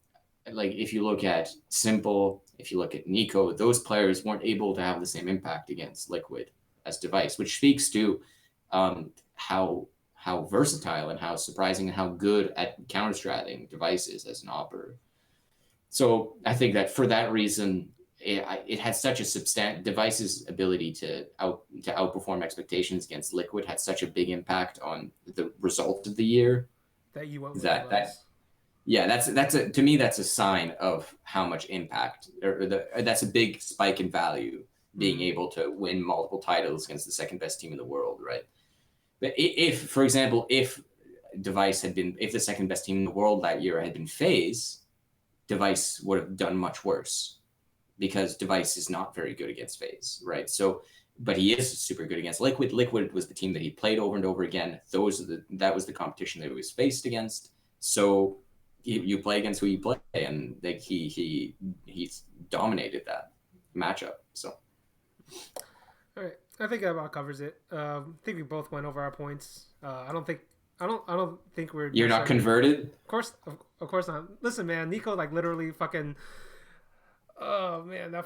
Like if you look at Simple, if you look at NiKo, those players weren't able to have the same impact against Liquid as device, which speaks to how versatile and how surprising and how good at counter-stratting device is as an operator. So I think that for that reason, it had such a substantial device's ability to outperform expectations against Liquid had such a big impact on the result of the year that you went with to me that's a sign of how much impact that's a big spike in value, being able to win multiple titles against the second best team in the world, right? But if, for example, if the second best team in the world that year had been FaZe, device would have done much worse, because device is not very good against FaZe, right? So but he is super good against Liquid. Liquid was the team that he played over and over again. That was the competition that he was faced against. So you play against who you play, and like he dominated that matchup. So, all right, I think that about covers it. I think we both went over our points. I don't think we're. You're not converted? Of course not. Listen, man, NiKo like literally fucking. Oh man,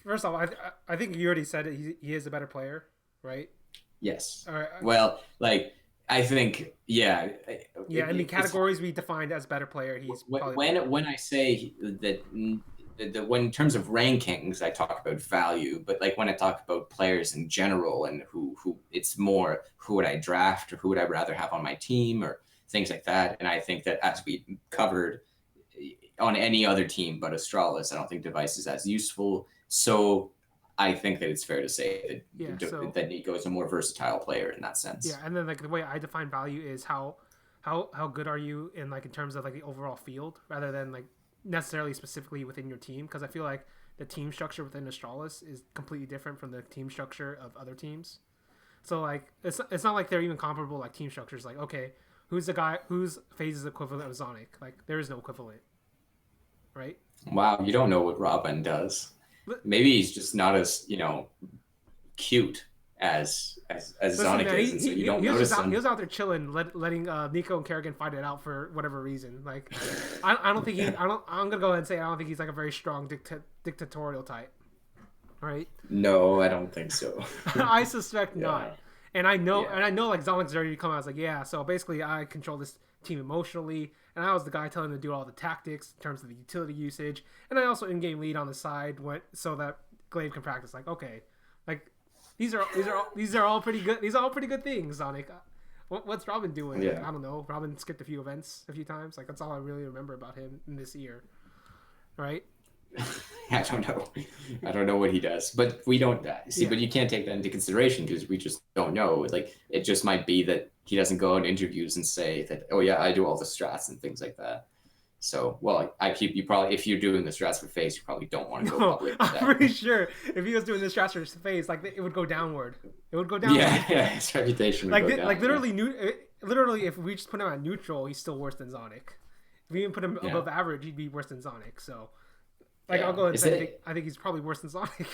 first off, I think you already said it. He is a better player, right? Yes. All right. Well, like. I think, yeah. Yeah, in the categories we defined as better player, he's when I say that when in terms of rankings, I talk about value, but like when I talk about players in general and who it's more who would I draft or who would I rather have on my team or things like that. And I think that as we covered on any other team but Astralis, I don't think device is as useful. So I think that it's fair to say that that NiKo is a more versatile player in that sense. Yeah, and then like the way I define value is how good are you in like in terms of like the overall field, rather than like necessarily specifically within your team, because I feel like the team structure within Astralis is completely different from the team structure of other teams. So like it's not like they're even comparable like team structures. Like, okay, who's the guy whose FaZe is equivalent of Zonic? Like there is no equivalent, right? Wow, you don't know what Robin does. Maybe he's just not as cute as Zonic is, and so you don't notice him. He was out there chilling, letting NiKo and Karrigan fight it out for whatever reason. Like, I don't think I'm gonna go ahead and say I don't think he's like a very strong dictatorial type, right? No, I don't think so. I suspect not. And I know like Zonic's already come out as like, yeah. So basically, I control this team emotionally, and I was the guy telling him to do all the tactics in terms of the utility usage, and I also in-game lead on the side so that Glaive can practice. Like, okay, like these are all pretty good. These are all pretty good things, Sonic. What's Robin doing? Yeah. Like, I don't know. Robin skipped a few events a few times. Like that's all I really remember about him in this year, right? I don't know what he does, but we don't see. Yeah. But you can't take that into consideration because we just don't know. Like it just might be that he doesn't go on interviews and say that, oh yeah, I do all the strats and things like that. So, well, you probably, if you're doing the strats for FaZe, you probably don't want to go public with that. I'm pretty sure if he was doing the strats for FaZe, like it would go downward. It would go downward. Yeah, his reputation would go down. Like literally, if we just put him at neutral, he's still worse than Zonic. If we even put him above average, he'd be worse than Zonic. So, like, I'll go ahead and say I think he's probably worse than Zonic.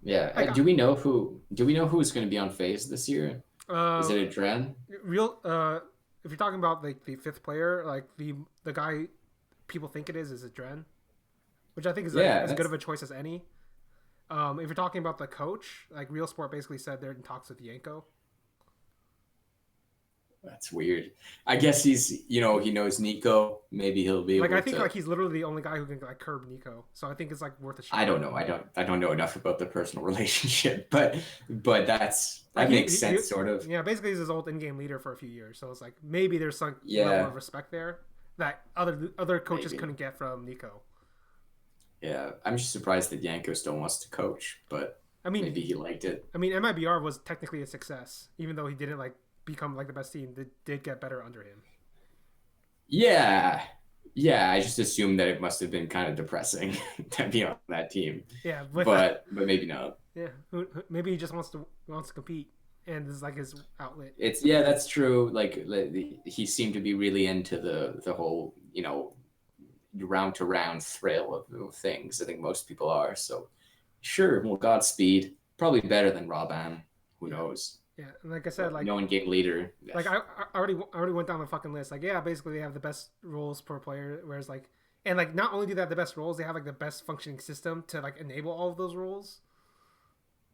Yeah. Like, do we know who's going to be on FaZe this year? Is it a Dren? if you're talking about like the fifth player, like the guy people think it is it Dren, which I think is like, as good of a choice as any. If you're talking about the coach, like Real Sport basically said they're in talks with Yanko. That's weird. I guess he's, he knows NiKo. Maybe he'll be able I think to. like he's literally the only guy who can like curb NiKo. So I think it's like worth a shot. I don't know. I don't know enough about the personal relationship, but that makes sense, sort of. Yeah, basically he's his old in-game leader for a few years. So it's like maybe there's some level of respect there that other coaches couldn't get from NiKo. Yeah, I'm just surprised that Yanko still wants to coach, but maybe he liked it. I mean, MIBR was technically a success, even though he didn't like become like the best team. They did get better under him. Yeah, I just assumed that it must have been kind of depressing to be on that team. Yeah, but maybe not. Yeah, maybe he just wants to compete, and this is like his outlet. That's true. Like he seemed to be really into the whole round to round thrill of things. I think most people are. So sure, well, Godspeed. Probably better than Robam. Who knows? Yeah, and like I said, like no in-game leader. Like I already went down the fucking list. Like yeah, basically they have the best roles per player. Whereas like and like not only do they have the best roles, they have like the best functioning system to like enable all of those roles.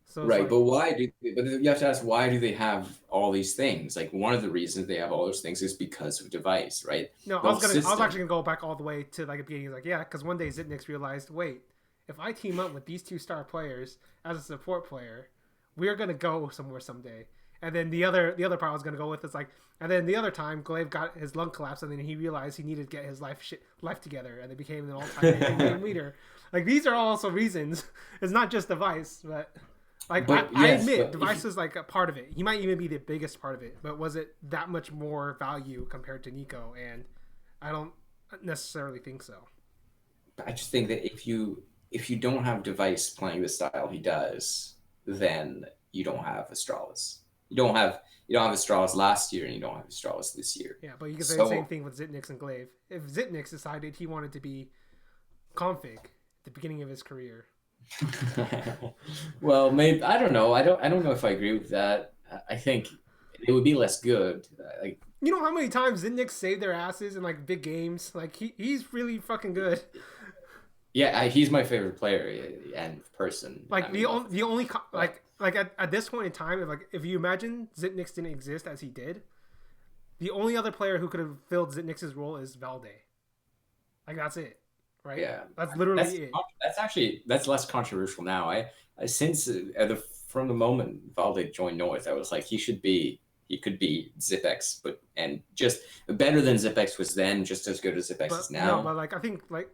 So right, but but you have to ask, why do they have all these things? Like one of the reasons they have all those things is because of device, right? No, I was actually gonna go back all the way to like the beginning. Like yeah, because one day Zitnix realized, wait, if I team up with these two star players as a support player, we're gonna go somewhere someday. And then the other part I was gonna go with is like, and then the other time Glaive got his lung collapse, and then he realized he needed to get his life together, and they became an all-time leader. Like these are also reasons. It's not just device, but. Like I admit, device is like a part of it. He might even be the biggest part of it, but was it that much more value compared to NiKo? And I don't necessarily think so. I just think that if you don't have device playing the style he does, then you don't have Astralis. You don't have Astralis last year, and you don't have Astralis this year. Yeah, but you can say the same thing with Zitnix and Glaive. If Zitnix decided he wanted to be config at the beginning of his career. Well, maybe I don't know. I don't know if I agree with that. I think it would be less good. Like how many times Zitnix saved their asses in like big games? Like he's really fucking good. Yeah, he's my favorite player and person. Like the only at this point in time, if you imagine Zitnix didn't exist as he did, the only other player who could have filled Zitnix's role is Valde. Like that's it. Right. Yeah, that's literally it. That's less controversial now. I since from the moment Valde joined North, I was like, he could be ZipX, and just better than ZipX was then, just as good as ZipX is now. No, but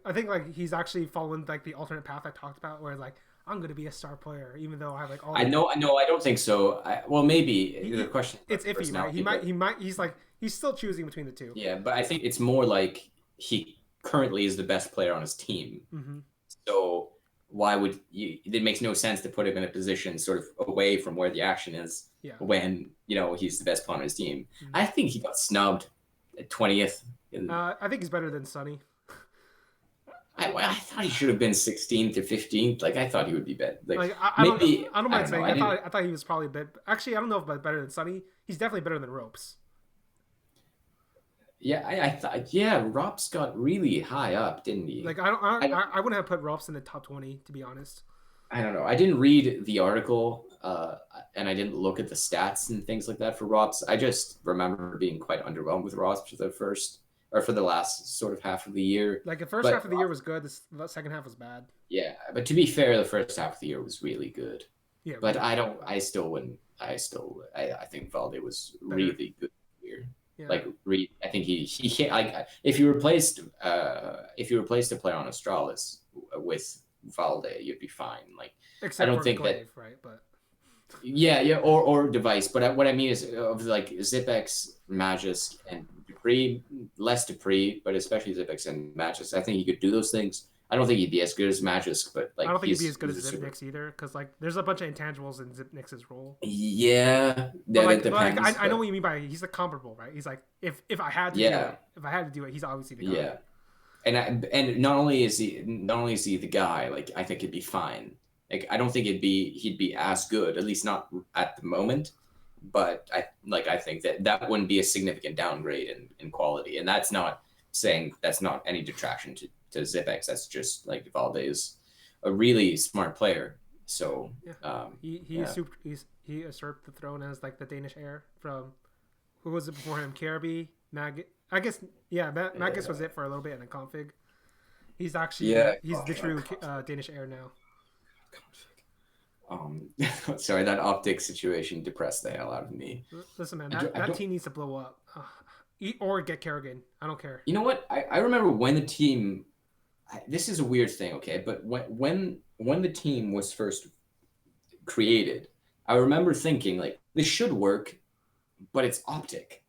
I think he's actually following like the alternate path I talked about, where like I'm gonna be a star player, even though I have like all. I know. I don't think so. Maybe the question. It's iffy, right? He's still choosing between the two. Yeah, but I think it's more like he currently is the best player on his team. Mm-hmm. So why would you? It makes no sense to put him in a position sort of away from where the action is when he's the best player on his team. Mm-hmm. I think he got snubbed at 20th. I think he's better than Sunny. I thought he should have been 16th or 15th. Like I thought he would be better. I don't mind saying. I thought he was probably a bit. Actually, I don't know if better than Sunny. He's definitely better than Ropes. Yeah, I thought. Yeah, Ropes got really high up, didn't he? Like I wouldn't have put Ropes in the top 20, to be honest. I don't know. I didn't read the article, and I didn't look at the stats and things like that for Ropes. I just remember being quite underwhelmed with Ropes for the last sort of half of the year. Like the first half of the year was good. The second half was bad. Yeah, but to be fair, the first half of the year was really good. Yeah, but I think Valde was really good here. Yeah. Like I think he can't, like if you replaced a player on Astralis with Valde, you'd be fine. Like except I don't think Glaive, that right, but yeah, or device. But what I mean is of like ZipX, Magisk, and Dupree, less Dupree, but especially ZipX and Magisk. I think he could do those things. I don't think he'd be as good as Magisk, but like I don't think he'd be as good as Zipnix either, because like there's a bunch of intangibles in Zipnix's role. Yeah, that depends. I know what you mean by he's like comparable, right? He's like if I had to do it, he's obviously the guy. Yeah, and not only is he the guy, like I think he'd be fine. Like I don't think he'd be as good, at least not at the moment. but I think that wouldn't be a significant downgrade in quality, and that's not saying that's not any detraction to Zipex. That's just like Valde is a really smart player. So Yeah, yeah. he usurped the throne as like the Danish heir from who was it before him? Kirby, Mag. I guess yeah, Magus was it for a little bit, and then Config. He's actually he's the true Danish heir now. Sorry, that optic situation depressed the hell out of me. Listen, man, that team needs to blow up, or get Karrigan. I don't care. You know what? I remember when the team. This is a weird thing, okay? But when the team was first created, I remember thinking like this should work, but it's optic,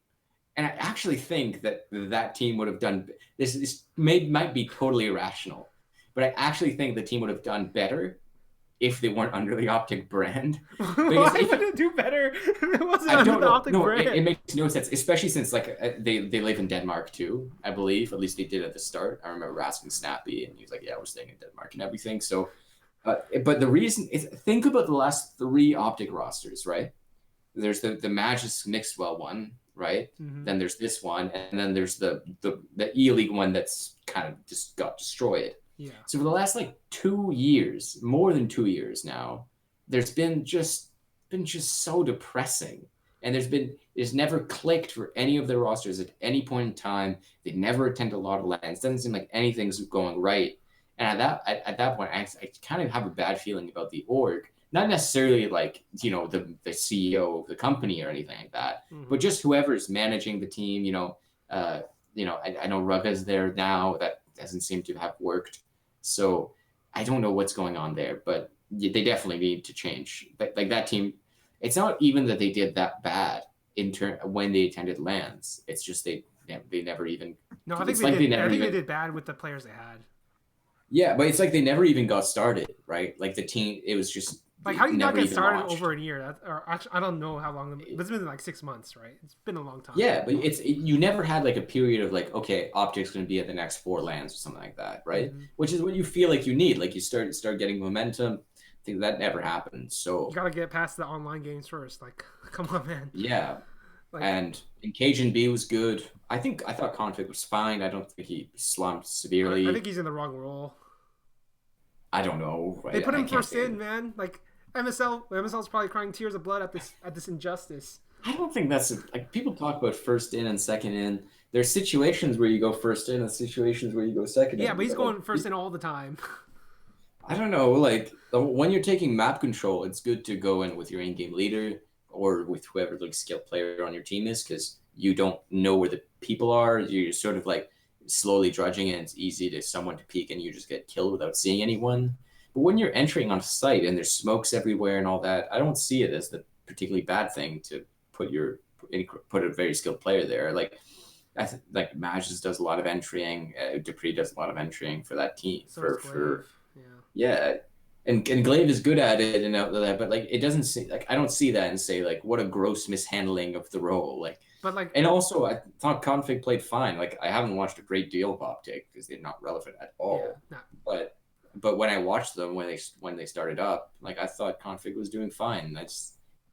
and I actually think that team would have done this. This might be totally irrational, but I actually think the team would have done better if they weren't under the Optic brand. Why would it do better if it wasn't under the Optic brand? It makes no sense, especially since like they live in Denmark too, I believe. At least they did at the start. I remember asking Snappy, and he was like, "Yeah, we're staying in Denmark and everything." So, but the reason is, think about the last 3 Optic rosters, right? There's the Magis Nixwell one, right? Mm-hmm. Then there's this one, and then there's the E-League one that's kind of just got destroyed. Yeah. So for the last like 2 years, more than 2 years now, there's been just so depressing, and it's never clicked for any of their rosters at any point in time. They never attend a lot of lands. Doesn't seem like anything's going right. And at that point, I kind of have a bad feeling about the org. Not necessarily like the CEO of the company or anything like that, but just whoever's managing the team. I know Rugga's there now. That doesn't seem to have worked. So I don't know what's going on there, but they definitely need to change. Like that team, it's not even that they did that bad when they attended lands. It's just they never even. No, I think they did bad with the players they had. Yeah, but it's like they never even got started, right? Like the team, it was just like how do you not get started over a year? I don't know how long. It's been like 6 months, right? It's been a long time. Yeah, but you never had like a period of like, okay, Optic's going to be at the next 4 lands or something like that, right? Mm-hmm. Which is what you feel like you need. Like you start getting momentum. I think that never happened. So you got to get past the online games first. Like, come on, man. Yeah, and Cajun B was good. I thought Config was fine. I don't think he slumped severely. I think he's in the wrong role. I don't know. They put him first in, man. Like. MSL's probably crying tears of blood at this injustice. I don't think that's like people talk about first in and second in. There's situations where you go first in and situations where you go second in. Yeah, but he's going first in all the time. I don't know. Like when you're taking map control, it's good to go in with your in-game leader or with whoever like skilled player on your team is, because you don't know where the people are. You're sort of like slowly drudging, and it's easy to someone to peek and you just get killed without seeing anyone. But when you're entering on a site and there's smokes everywhere and all that, I don't see it as the particularly bad thing to put a very skilled player there. Like like Magis does a lot of entrying, Dupree does a lot of entrying for that team. So yeah, and Glaive is good at it and all that, but like it doesn't see like I don't see that and say like what a gross mishandling of the role. Like, but like, and also I thought Config played fine. Like I haven't watched a great deal of Optic because they're not relevant at all. Yeah, But when I watched them when they started up, like I thought Config was doing fine.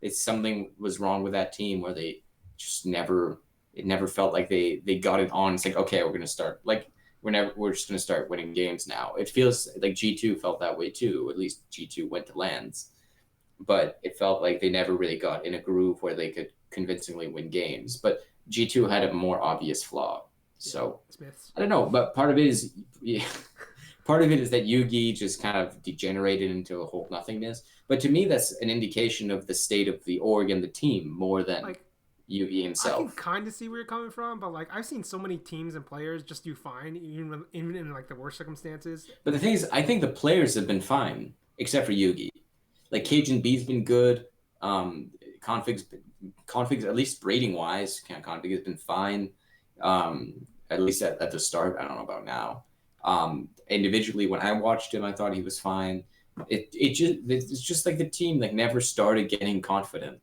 It's something was wrong with that team where they just never felt like they got it on. It's like, okay, we're gonna start like we're just gonna start winning games now. It feels like G2 felt that way too. At least G2 went to lands, but it felt like they never really got in a groove where they could convincingly win games. But G2 had a more obvious flaw. So Smiths. I don't know, but part of it is Part of it is that Yugi just kind of degenerated into a whole nothingness. But to me, that's an indication of the state of the org and the team more than like, Yugi himself. I can kind of see where you're coming from, but like I've seen so many teams and players just do fine, even in like the worst circumstances. But the thing is, I think the players have been fine, except for Yugi. Like Cajun B's been good. Config's at least rating wise, Config has been fine. At least at the start. I don't know about now. Individually, when I watched him, I thought he was fine. It's just like the team like never started getting confident,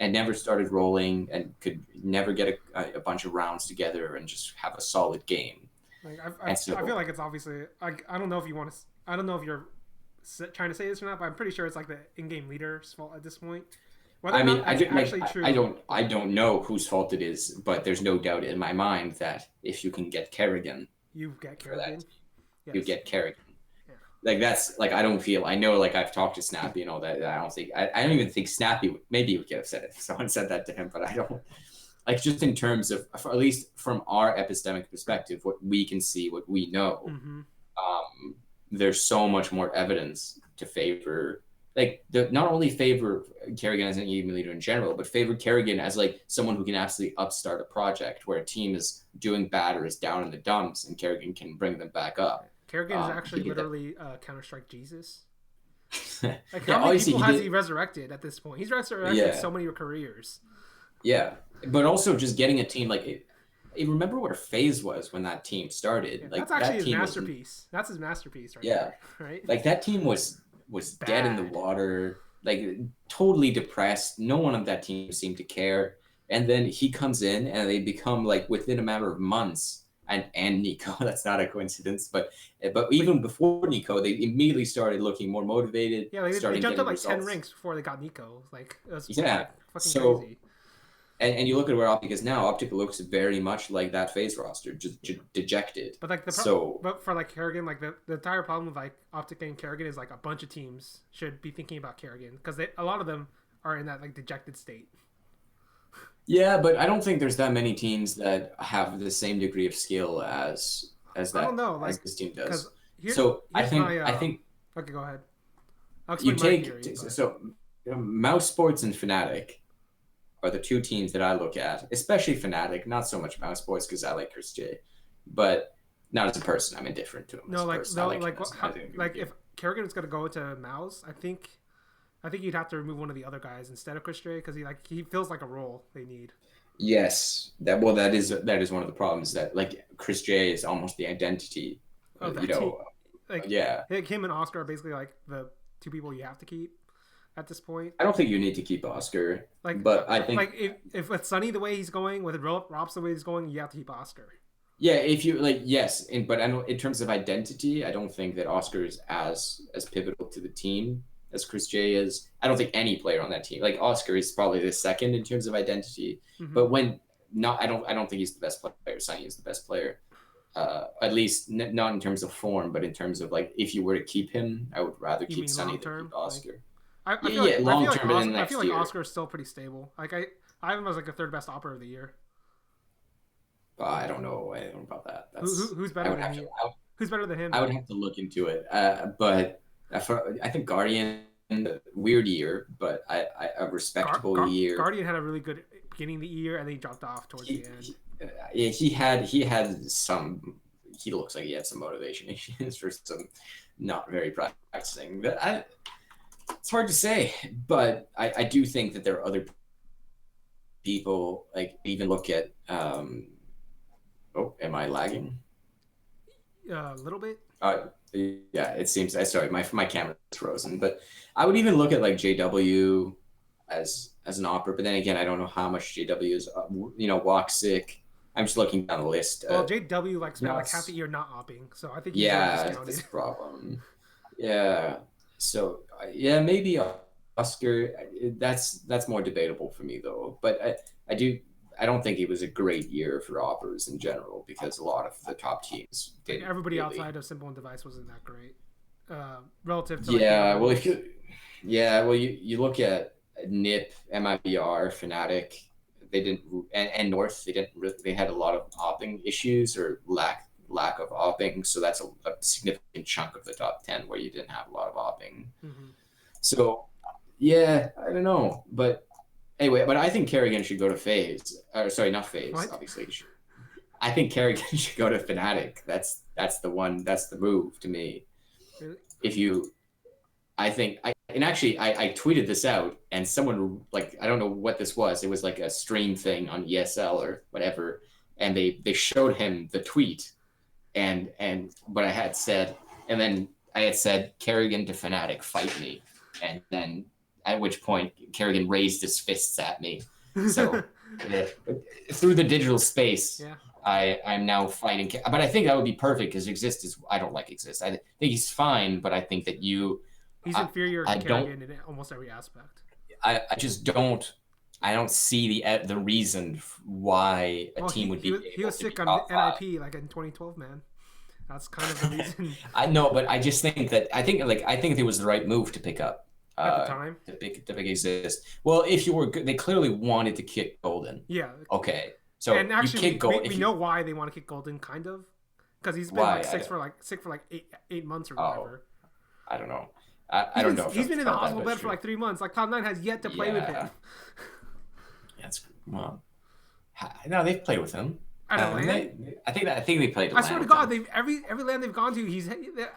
and never started rolling, and could never get a bunch of rounds together and just have a solid game. Like I feel like it's obviously I don't know if you want to. I don't know if you're trying to say this or not, but I'm pretty sure it's like the in-game leader's fault at this point. Whether I or mean, not that's actually true. I don't know whose fault it is, but there's no doubt in my mind that if you can get Karrigan You get for that, Karrigan. you Yes. get Karrigan. Yeah. Like that's like I don't feel. I know like I've talked to Snappy and all that. I don't even think Snappy maybe he would get upset if someone said that to him, but I don't. Like just in terms of at least from our epistemic perspective, what we can see, what we know, Mm-hmm. there's so much more evidence to favor not only favor Karrigan as an EM leader in general, but favor Karrigan as like someone who can absolutely upstart a project where a team is doing bad or is down in the dumps, and Karrigan can bring them back up. Karrigan is actually literally Counter-Strike Jesus. Like yeah, how many people has he resurrected at this point? He's resurrected so many careers. Yeah, but also just getting a team like. Remember where FaZe was when that team started? Yeah, like that's actually his masterpiece. That's his masterpiece, right? Yeah, there, right. Like that team was dead in the water, like totally depressed. No one on that team seemed to care. And then he comes in, and they become like within a matter of months. And NiKo, that's not a coincidence, but even before NiKo, they immediately started looking more motivated. Yeah, they jumped up like 10 ranks before they got NiKo. Like it was fucking crazy. And you look at where Optic is now. Optic looks very much like that FaZe roster, just dejected. But like but for like Karrigan, like the entire problem with like Optic and Karrigan is like a bunch of teams should be thinking about Karrigan because a lot of them are in that like dejected state. Yeah, but I don't think there's that many teams that have the same degree of skill as that. I don't know, like, as this team does. I think okay, go ahead. You take Mouse Sports and Fnatic are the two teams that I look at, especially Fnatic. Not so much Mouse Sports because I like Chris J, but not as a person. I'm indifferent to him. No, like if Karrigan is gonna go into Mouse, I think you'd have to remove one of the other guys instead of Chris J because he feels like a role they need. Yes, that is one of the problems that like Chris J is almost the identity. Team. Like him and Oscar are basically like the two people you have to keep. At this point, I don't think you need to keep Oscar. But I think if with Sunny the way he's going, with Robs the way he's going, you have to keep Oscar. Yeah, if you yes, but I don't, in terms of identity, I don't think that Oscar is as pivotal to the team as Chris J is. I don't think any player on that team, like Oscar, is probably the second in terms of identity. Mm-hmm. But I don't think he's the best player. Sunny is the best player. At least not in terms of form, but in terms of like if you were to keep him, I would rather keep Sunny than keep Oscar. I feel like Oscar is still pretty stable. Like I have him as like the third best opera of the year. I don't know about that. Who's better than him? Who's better than him? I would have to look into it. But I think Guardian, weird year, but a respectable year. Guardian had a really good beginning of the year, and then he dropped off towards the end. He had some. He looks like he had some motivation issues for some not very practicing. But it's hard to say, but I do think that there are other people, like even look at am I lagging? A little bit. Yeah, it seems. Sorry, my camera's frozen. But I would even look at like JW as an opera, but then again, I don't know how much JW is. Woxic. I'm just looking down the list. Well, JW spent like half the year not opping, so I think he's that's a problem. Yeah. So maybe Oscar. That's more debatable for me though. But I don't think it was a great year for operas in general because a lot of the top teams did. Everybody outside of Simple and Device wasn't that great relative to. You look at NiP, MIBR, Fnatic. They didn't, and North. They didn't. They had a lot of opping issues or lack of opping, so that's a significant chunk of the top 10 where you didn't have a lot of opping. Mm-hmm. So, I don't know, but anyway, but I think Karrigan should go to FaZe. Sorry, not FaZe, what? Obviously. I think Karrigan should go to Fnatic. That's the one. That's the move to me. Really? I tweeted this out, and someone I don't know what this was. It was like a stream thing on ESL or whatever, and they showed him the tweet. And what I had said, and then I had said, Karrigan to Fnatic, fight me. And then at which point Karrigan raised his fists at me. So through the digital space, I'm now fighting. But I think that would be perfect because I don't like Exist. I think he's fine, but I think that he's inferior to Karrigan in almost every aspect. I just don't. I don't see the reason why a Well, team would be he able was to be sick on top five. NIP like in 2012, man. That's kind of the reason I know, but I just think that I think it was the right move to pick up at the time. to pick exist. Well, if you were good, they clearly wanted to kick Golden. Yeah, Okay, so and you actually, kick Golden. we know why they want to kick Golden, kind of, because he's been Why? like sick for like 8 months or Oh, whatever. I don't know. I don't know. He's been in the hospital bed true. for like 3 months. Like Cloud9 has yet to play with him. That's well. No, they've played with him. I don't know. I think they played. I swear to God, they've every land they've gone to, he's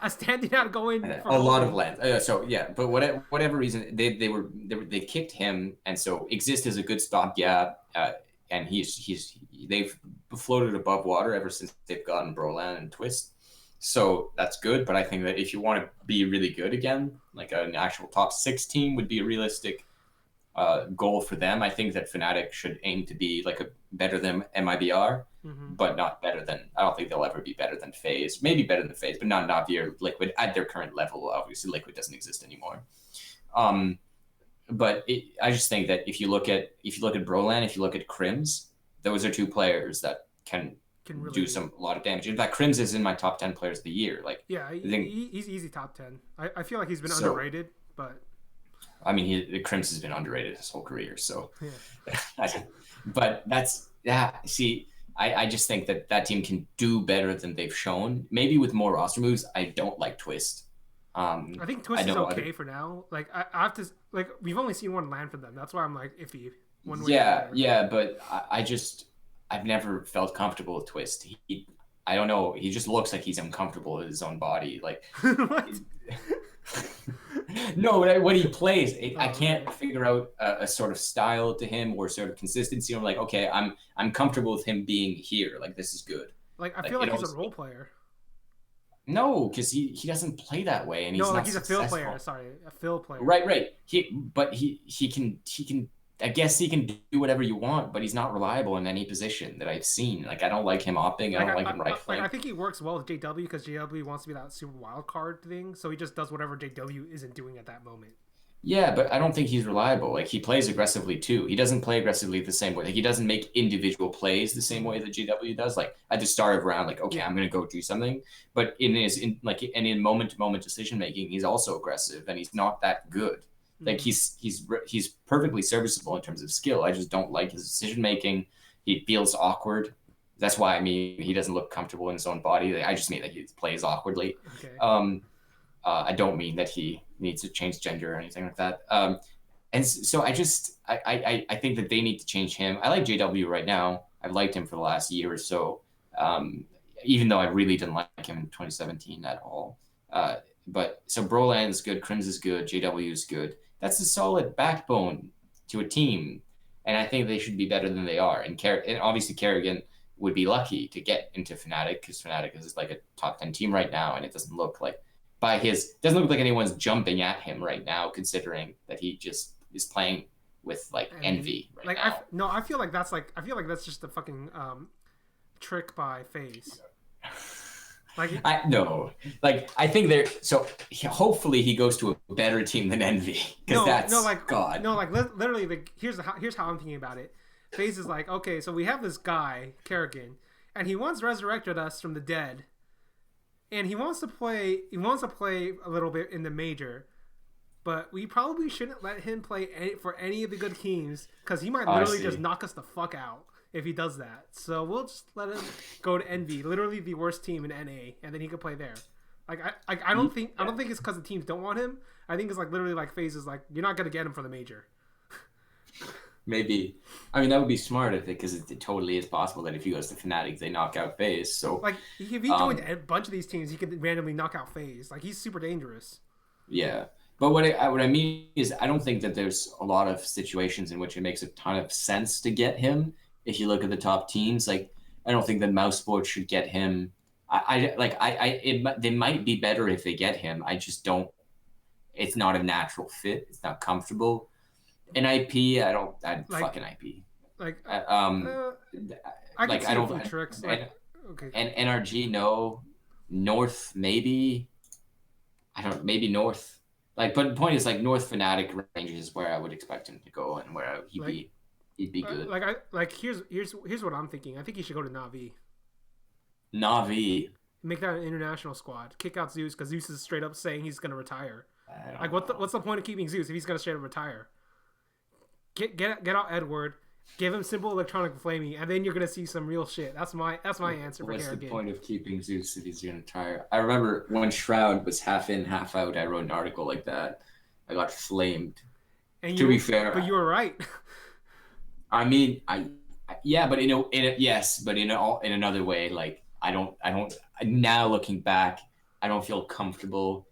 a standing out going. A lot of lands. So yeah, but whatever reason they kicked him, and so Exist is a good stopgap, and they've floated above water ever since they've gotten Broland and Twist. So that's good, but I think that if you want to be really good again, like an actual top 6 team would be a realistic goal for them. I think that Fnatic should aim to be like a better than MIBR, but not better than. I don't think they'll ever be better than FaZe. Maybe better than FaZe, but not Navi or Liquid at their current level. Obviously, Liquid doesn't exist anymore. But I just think that if you look at Broland, if you look at Crims, those are 2 players that can really do a lot of damage. In fact, Crims is in my top 10 players of the year. Like, yeah, he's easy top 10. I feel like he's been underrated, but I mean, Crims has been underrated his whole career. So, yeah. But that's See, I just think that team can do better than they've shown. Maybe with more roster moves. I don't like Twist. I think Twist is okay for now. Like I have to we've only seen one land from them. That's why I'm like iffy. One way. Yeah, but I've never felt comfortable with Twist. I don't know. He just looks like he's uncomfortable in his own body. Like what? No, when he plays, I can't figure out a sort of style to him or sort of consistency. I'm like, okay, I'm comfortable with him being here. Like this is good. Like I feel like he's a role player. No, because he doesn't play that way, and he's a fill player. Sorry, a fill player. Right. He can. I guess he can do whatever you want, but he's not reliable in any position that I've seen. Like I don't like him opping. I don't like him right flank. I think he works well with JW because JW wants to be that super wild card thing, so he just does whatever JW isn't doing at that moment. Yeah, but I don't think he's reliable. Like he plays aggressively too. He doesn't play aggressively the same way. Like he doesn't make individual plays the same way that JW does. Like at the start of round, like okay, I'm gonna go do something. But in moment to moment decision making, he's also aggressive, and he's not that good. Like he's perfectly serviceable in terms of skill. I just don't like his decision making. He feels awkward. That's why he doesn't look comfortable in his own body. I just mean that he plays awkwardly. Okay. I don't mean that he needs to change gender or anything like that. And so I think that they need to change him. I like JW right now. I've liked him for the last year or so, even though I really didn't like him in 2017 at all. But so Broland is good, Crims is good, JW is good. That's a solid backbone to a team, and I think they should be better than they are. And obviously Karrigan would be lucky to get into Fnatic because Fnatic is like a top 10 team right now, and it doesn't look like anyone's jumping at him right now, considering that he just is playing with like envy right now. I feel like that's just a fucking trick by FaZe. I think hopefully he goes to a better team than Envy because God. No, like literally, here's how I'm thinking about it. FaZe is like, okay, so we have this guy Karrigan, and he once resurrected us from the dead, and he wants to play a little bit in the major, but we probably shouldn't let him play for any of the good teams because he might literally just knock us the fuck out if he does that. So we'll just let him go to Envy, literally the worst team in NA, and then he could play there. Like I don't think it's because the teams don't want him. I think it's like literally like FaZe is like, you're not gonna get him for the major. Maybe. I mean, that would be smart, I think, because it totally is possible that if he goes to Fnatic, they knock out FaZe. So like if he joined a bunch of these teams, he could randomly knock out FaZe. Like he's super dangerous. Yeah. But what I mean is I don't think that there's a lot of situations in which it makes a ton of sense to get him. If you look at the top teams, like I don't think that Mouse Sports should get him. They might be better if they get him. I just don't. It's not a natural fit. It's not comfortable. In IP, fucking IP. I don't tricks. Okay. And NRG, no. North, maybe. Maybe North. Like, but the point is, like, North Fnatic range is where I would expect him to go and where Like he'd be good. here's what I'm thinking. I think he should go to Navi. Navi. Make that an international squad. Kick out Zeus because Zeus is straight up saying he's gonna retire. I Like, don't know. what's the point of keeping Zeus if he's gonna straight up retire? Get out Edward. Give him simple electronic flaming, and then you're gonna see some real shit. That's my answer for What's the Karrigan. point of keeping Zeus if he's gonna retire? I remember when Shroud was half in, half out. I wrote an article like that. I got flamed. And To be fair, but you were right. I mean, yeah, but yes, but in another way, like I don't. Now looking back, I don't feel comfortable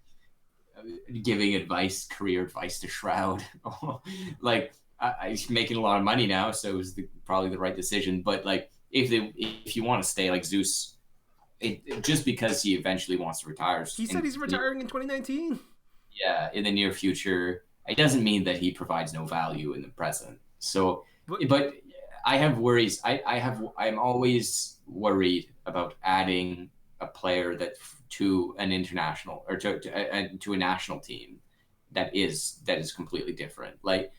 giving career advice to Shroud. Like he's making a lot of money now, so it was probably the right decision. But like, if you want to stay like Zeus, just because he eventually wants to retire, He said he's retiring in 2019. Yeah, in the near future, it doesn't mean that he provides no value in the present. So, but I have worries. I'm always worried about adding a player to an international or to a national team that is completely different. Like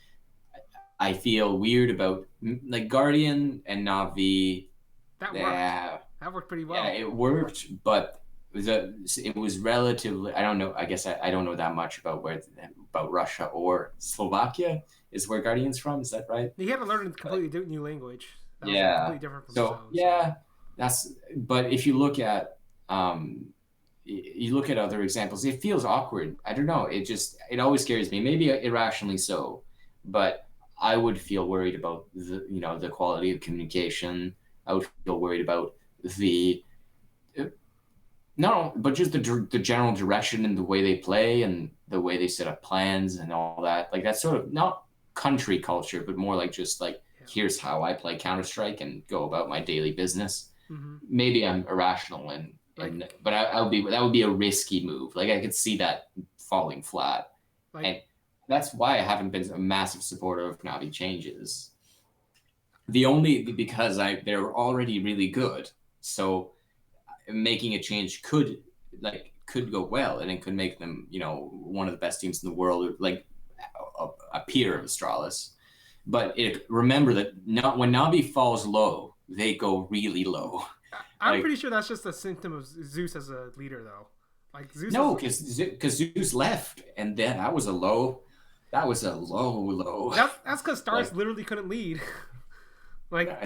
I feel weird about like Guardian and Navi. That worked. That worked pretty well. Yeah, it worked, but it was relatively. I don't know. I guess I don't know that much about Russia or Slovakia is where Guardian's from. Is that right? He had to learn a completely new language. That yeah. was completely different from so yeah, that's. But if you look at other examples, it feels awkward. I don't know. It always scares me. Maybe irrationally so, but I would feel worried about the quality of communication. I would feel worried about but just the general direction and the way they play and the way they set up plans and all that. Like that's sort of not country culture, but more like just like here's how I play Counter-Strike and go about my daily business. Mm-hmm. Maybe I'm irrational but that would be a risky move. Like I could see that falling flat, and that's why I haven't been a massive supporter of Navi changes. Because they're already really good, so making a change could go well, and it could make them one of the best teams in the world, like a peer of Astralis. But remember that when Navi falls low, they go really low. I'm pretty sure that's just a symptom of Zeus as a leader, though. Like Zeus. No, because Zeus left, and then that was a low. That was a low. That's because Stars literally couldn't lead.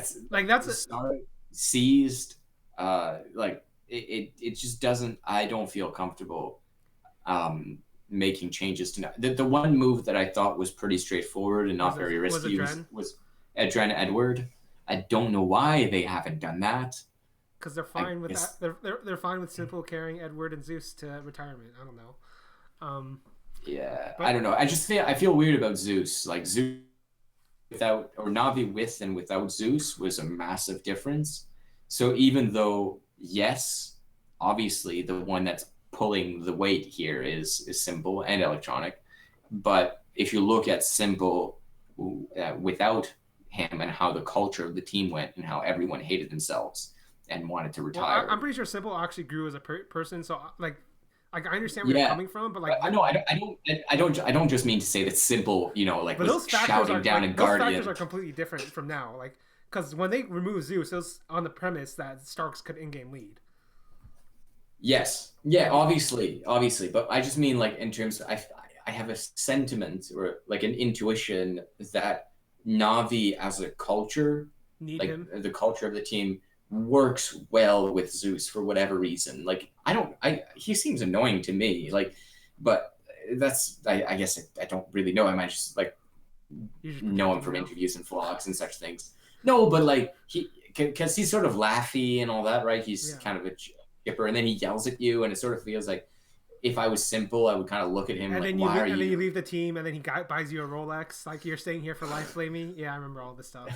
Star seized. It just doesn't. I don't feel comfortable making changes to the one move that I thought was pretty straightforward and not very risky was Adren Edward. I don't know why they haven't done that. Because they're fine with that. They're fine with simple carrying Edward and Zeus to retirement. I don't know. I don't know. I feel weird about Zeus. Like Zeus without, or Navi with and without Zeus was a massive difference. So even though yes, obviously the one that's pulling the weight here is simple and electronic, but if you look at simple without him and how the culture of the team went and how everyone hated themselves and wanted to retire. Well, I'm pretty sure Simple actually grew as a person, so like I understand where you're coming from, but like I don't just mean to say that Simple, like but was shouting down in Guardian. Those factors are completely different from now, like because when they removed Zeus, it was on the premise that Starks could in-game lead. Yes, yeah, obviously, but I just mean like in terms of, I have a sentiment or like an intuition that Navi as a culture, the culture of the team works well with Zeus for whatever reason. Like he seems annoying to me, like, but that's I guess I don't really know him. I just like know him from interviews and vlogs and such things. No, but like because he's sort of laughy and all that, right? He's kind of a chipper, and then he yells at you, and it sort of feels like if I was Simple, I would kind of look at him and like, why are you? And then you leave the team, and then he buys you a Rolex, like you're staying here for life, Flamey. Yeah, I remember all this stuff.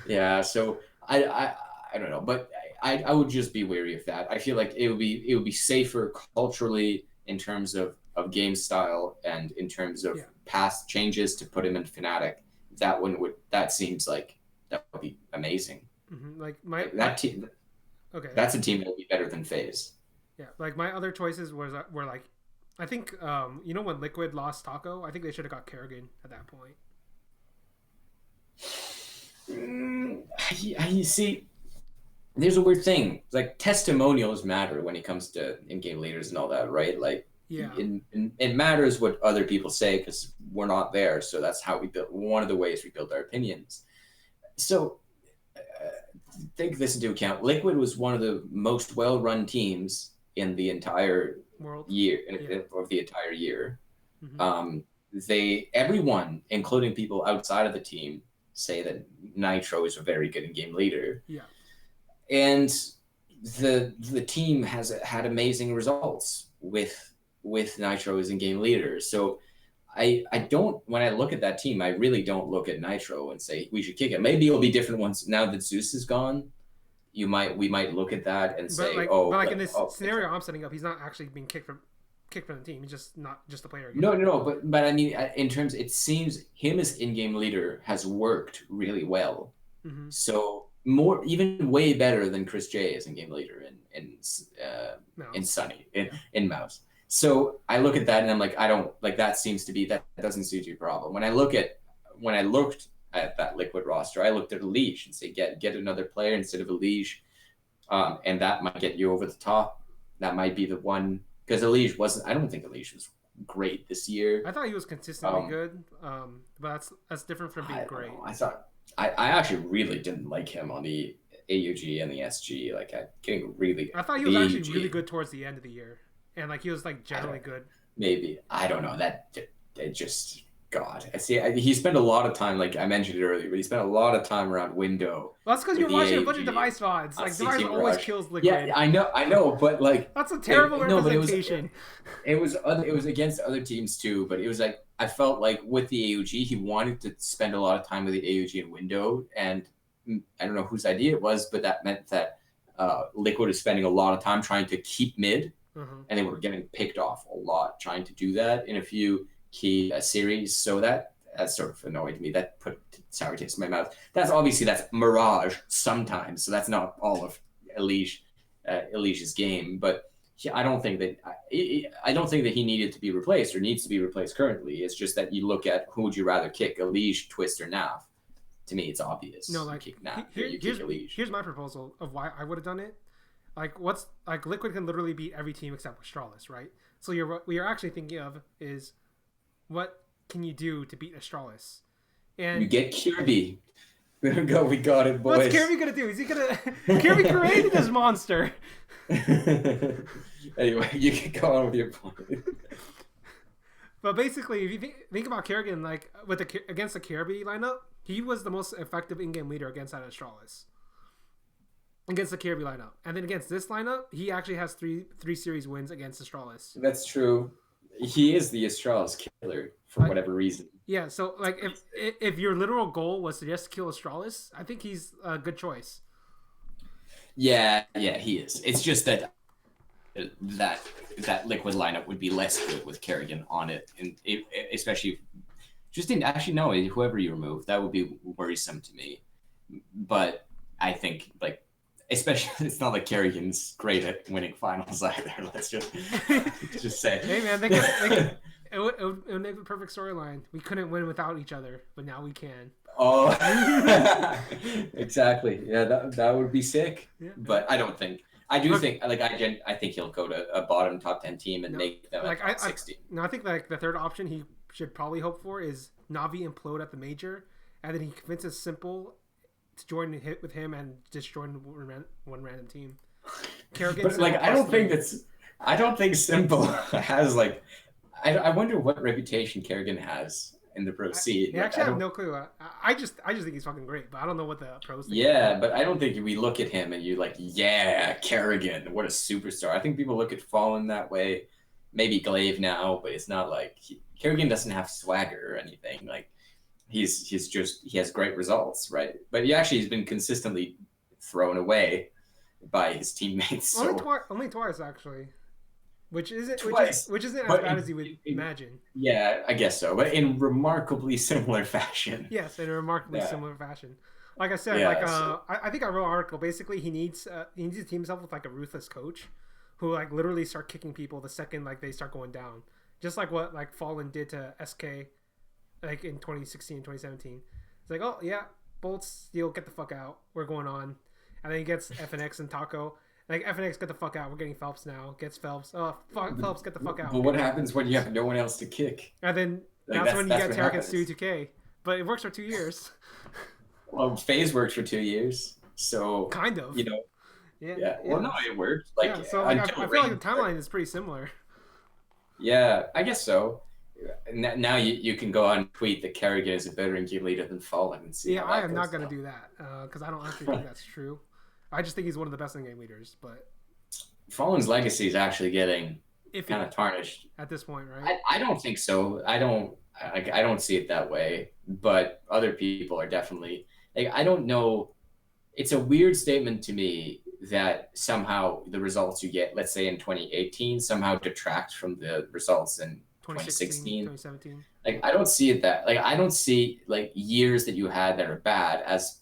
Yeah. So I don't know, but I would just be wary of that. I feel like it would be safer culturally in terms of game style and in terms of past changes to put him in Fnatic. That seems like that would be amazing. Mm-hmm. That team. Okay. That's a team that would be better than FaZe. Yeah, like my other choices were like I think when Liquid lost Taco, I think they should have got Karrigan at that point. You see, there's a weird thing. Like testimonials matter when it comes to in-game leaders and all that, right? Like, yeah, it matters what other people say because we're not there. So that's how we build. One of the ways we build our opinions. So take this into account. Liquid was one of the most well-run teams in the entire year of the entire year. Everyone, including people outside of the team, say that Nitro is a very good in-game leader. Yeah. And the team has had amazing results with Nitro as in-game leader. So I don't, when I look at that team, I really don't look at Nitro and say we should kick it. Maybe it'll be different once now that Zeus is gone. We might look at that and say, in this scenario I'm setting up, he's not actually being kicked from the team. He's just not just a player again. No. But I mean, in terms, it seems him as in-game leader has worked really well. Mm-hmm. So even way better than Chris J as in-game leader in Sunny in Mouse. So I look at that and I'm like, I don't like that. That doesn't seem to be a problem. When I looked at that Liquid roster, I looked at Elish and say, get another player instead of Elish, and that might get you over the top. That might be the one, because Elish wasn't. I don't think Elish was great this year. I thought he was consistently good, but that's different from being great. I actually really didn't like him on the AUG and the SG. Like I thought he was actually really good towards the end of the year, and like he was like generally good. Maybe I don't know that it just. God, I see. He spent a lot of time, like I mentioned it earlier, but he spent a lot of time around window. Well, that's because you're watching a bunch of device VODs. Like device always kills Liquid. Yeah, I know, but like that's a terrible representation. It was against other teams too, but it was like I felt like with the AUG, he wanted to spend a lot of time with the AUG and window, and I don't know whose idea it was, but that meant that Liquid is spending a lot of time trying to keep mid, and they were getting picked off a lot trying to do that in a few key series, so that sort of annoyed me. That put sour taste in my mouth. That's Mirage sometimes, so that's not all of Elish's game. But I don't think that he needed to be replaced or needs to be replaced currently. It's just that you look at who would you rather kick, Elish, Twist, or Nav. To me, it's obvious. No, like kick Nav. Here's my proposal of why I would have done it. Like Liquid can literally beat every team except Astralis, right? So what you're actually thinking of is, what can you do to beat Astralis? And you get Kirby. We got it, boys. What's Kirby gonna do? Is he gonna Kirby created this monster? Anyway, you can go on with your point. But basically, if you think about Karrigan, like against the Kirby lineup, he was the most effective in-game leader against that Astralis. Against the Kirby lineup, and then against this lineup, he actually has three series wins against Astralis. That's true. He is the Astralis killer for whatever reason. Yeah, so like if your literal goal was to just kill Astralis, I think he's a good choice. Yeah, he is. It's just that Liquid lineup would be less good with Karrigan on it, and especially whoever you remove, that would be worrisome to me. But I think especially, it's not like Karrigan's great at winning finals either. Let's just say. Hey man, it would make the perfect storyline. We couldn't win without each other, but now we can. Oh, exactly. Yeah, that would be sick. Yeah. But I don't think. I think he'll go to a bottom top 10 team and make them top 16. I think the third option he should probably hope for is Navi implode at the major, and then he convinces Simple to join hit with him and just join one random team. Karrigan, but I don't think Simple has I wonder what reputation Karrigan has in the pro scene. I have no clue. I just think he's fucking great, but I don't know what the pros think. Yeah, but I don't think we look at him and you're like, yeah, Karrigan, what a superstar. I think people look at Fallen that way. Maybe Glaive now, but it's not like Karrigan doesn't have swagger or anything. Like he has great results, right? But he's been consistently thrown away by his teammates. So. Only twice actually. Which isn't as bad as you would imagine. Yeah, I guess so, but in remarkably similar fashion. Yes, in a remarkably similar fashion. Like I said, I think I wrote an article. Basically, he needs to team himself with a ruthless coach, who like literally start kicking people the second like they start going down, just like what like Fallen did to SK, like in 2016, 2017. It's like, oh yeah, Bolt Steel, get the fuck out, we're going on, and then he gets FNX and Taco. Like FNX, get the fuck out. We're getting Phelps now. Gets Phelps. Oh, fuck, Phelps, get the fuck out. But what happens when you have no one else to kick? And then Like, that's when you get what Tarek and happens. Stewie 2K. But it works for 2 years. Well, Phase worked for 2 years, so Kind of. you know, Yeah. yeah. Well, no, it worked. Like, yeah. So like, I until feel like the Raiden timeline is pretty similar. Yeah, I guess so. Now you can go on and tweet that Karrigan is a better in-game leader than Fallen and see. Yeah, how I that am goes not gonna down. do that because I don't actually think that's true. I just think he's one of the best in-game leaders, but Fallen's legacy is actually getting if kind of tarnished. at this point, right? I don't think so. I don't see it that way. But other people are definitely like, I don't know. It's a weird statement to me that somehow the results you get, let's say in 2018, somehow detract from the results in 2016. 2017. Like, I don't see it that, like, I don't see like years that you had that are bad as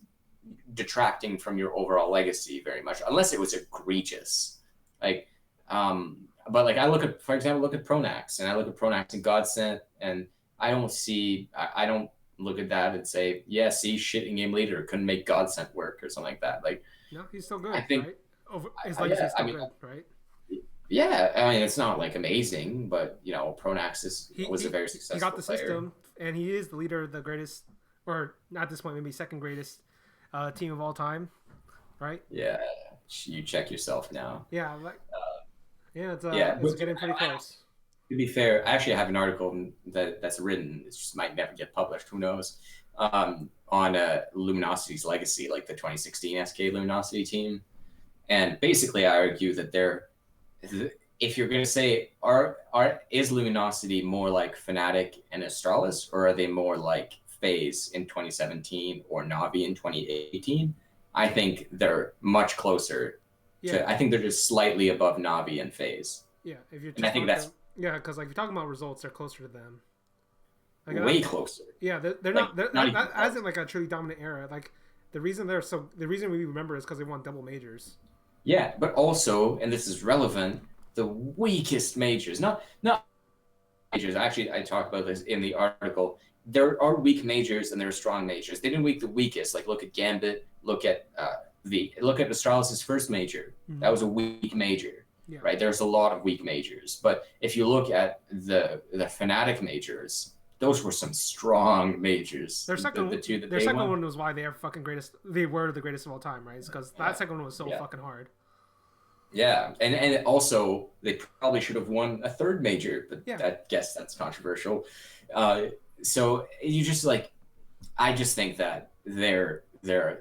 detracting from your overall legacy very much, unless it was egregious. Like, but like I look at, for example, look at Pronax, and I look at Pronax and Godsent, and I don't look at that and say, yeah, see, shit in game leader couldn't make Godsent work or something like that. Like, No, he's still good, I think- right? His legacy's still I mean, good, right? yeah, I mean, it's not like amazing, but you know, Pronax was a very successful He got the player. system, and he is the leader of the greatest, or at this point, maybe second greatest team of all time, right? Yeah, you check yourself now. Yeah, like yeah, it's but getting pretty close. To be fair, I actually have an article that's written. It just might never get published. Who knows? On Luminosity's legacy, like the 2016 SK Luminosity team, and basically, I argue that if you're going to say, is Luminosity more like Fnatic and Astralis, or are they more like FaZe in 2017 or Navi in 2018? I think they're much closer. I think they're just slightly above Navi and FaZe. Yeah, if you're. And I think that's because like if you're talking about results, they're closer to them. Like, way closer. Yeah, they're Like, not. They're not not even as close. in like a truly dominant era. Like the reason we remember is because they won double majors. Yeah, but also, and this is relevant, the weakest majors, not majors. Actually, I talk about this in the article. There are weak majors and there are strong majors. They didn't weak the weakest. Like look at Gambit, look at Astralis' first major. Mm-hmm. That was a weak major, Yeah. right? There's a lot of weak majors. But if you look at the Fnatic majors, those were some strong majors. Their second won. one was why they are fucking greatest. They were the greatest of all time, right? Because that second one was so fucking hard. Yeah, and also they probably should have won a third major, but I guess that's controversial. So you just like, I just think that they're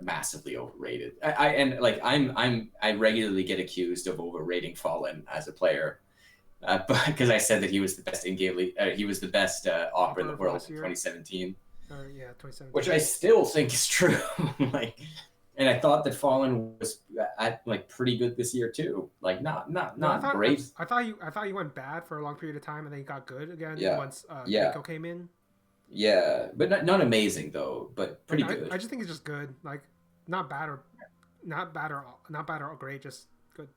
massively overrated. I regularly get accused of overrating Fallen as a player, but because I said that he was the best in-game he was the best opera in the world in 2017. 2017. Which I still think is true. Like, and I thought that Fallen was like pretty good this year too. Like not great. I thought you went bad for a long period of time, and then he got good again once NiKo came in. Yeah, but not amazing though, but pretty good. I just think it's just good. Like not bad or great, just good.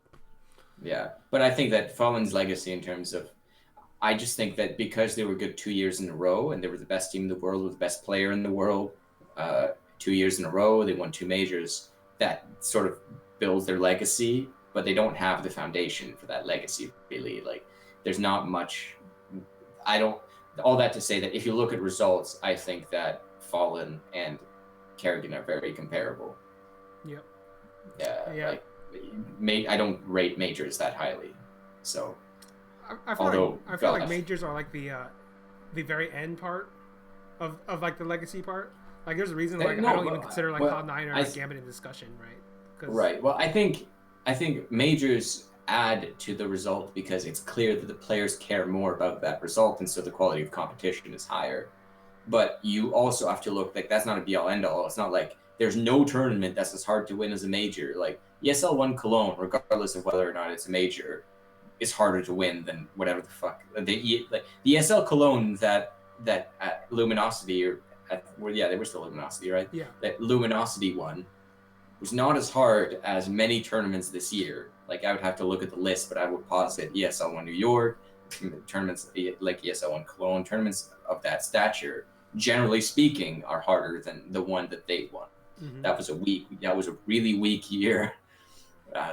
Yeah, but I think that Fallen's legacy in terms of, I just think that because they were good 2 years in a row and they were the best team in the world with the best player in the world, 2 years in a row, they won 2 majors. That sort of builds their legacy, but they don't have the foundation for that legacy really. Like, there's not much. All that to say that if you look at results, I think that Fallen and Karrigan are very comparable. Yep. Yeah. Like, I don't rate majors that highly, so. I feel like majors are like the very end part of like the legacy part. Like there's a reason like I don't even consider like Cloud9 or like Gambit in discussion, right? Right. Well, I think majors add to the result because it's clear that the players care more about that result, and so the quality of competition is higher. But you also have to look, like, that's not a be all end all. It's not like there's no tournament that's as hard to win as a major. Like ESL won Cologne, regardless of whether or not it's a major, is harder to win than whatever the fuck the ESL Cologne that Luminosity they were still Luminosity, right? Yeah. That Luminosity won was not as hard as many tournaments this year. Like I would have to look at the list, but I would posit ESL1 New York tournaments like ESL1 Cologne, tournaments of that stature, generally speaking, are harder than the one that they won. Mm-hmm. That was a really weak year.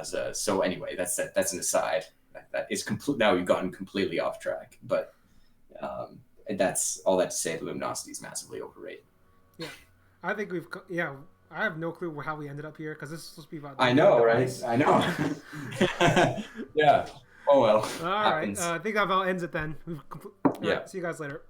So anyway, that's an aside. That is complete. Now we've gotten completely off track, but that's all that to say. The Luminosity is massively overrated. Yeah, I think we've. Yeah, I have no clue how we ended up here because this is supposed to be about. I know, right? I know. Yeah. Oh well. All right. I think that about ends it then. Yeah. See you guys later.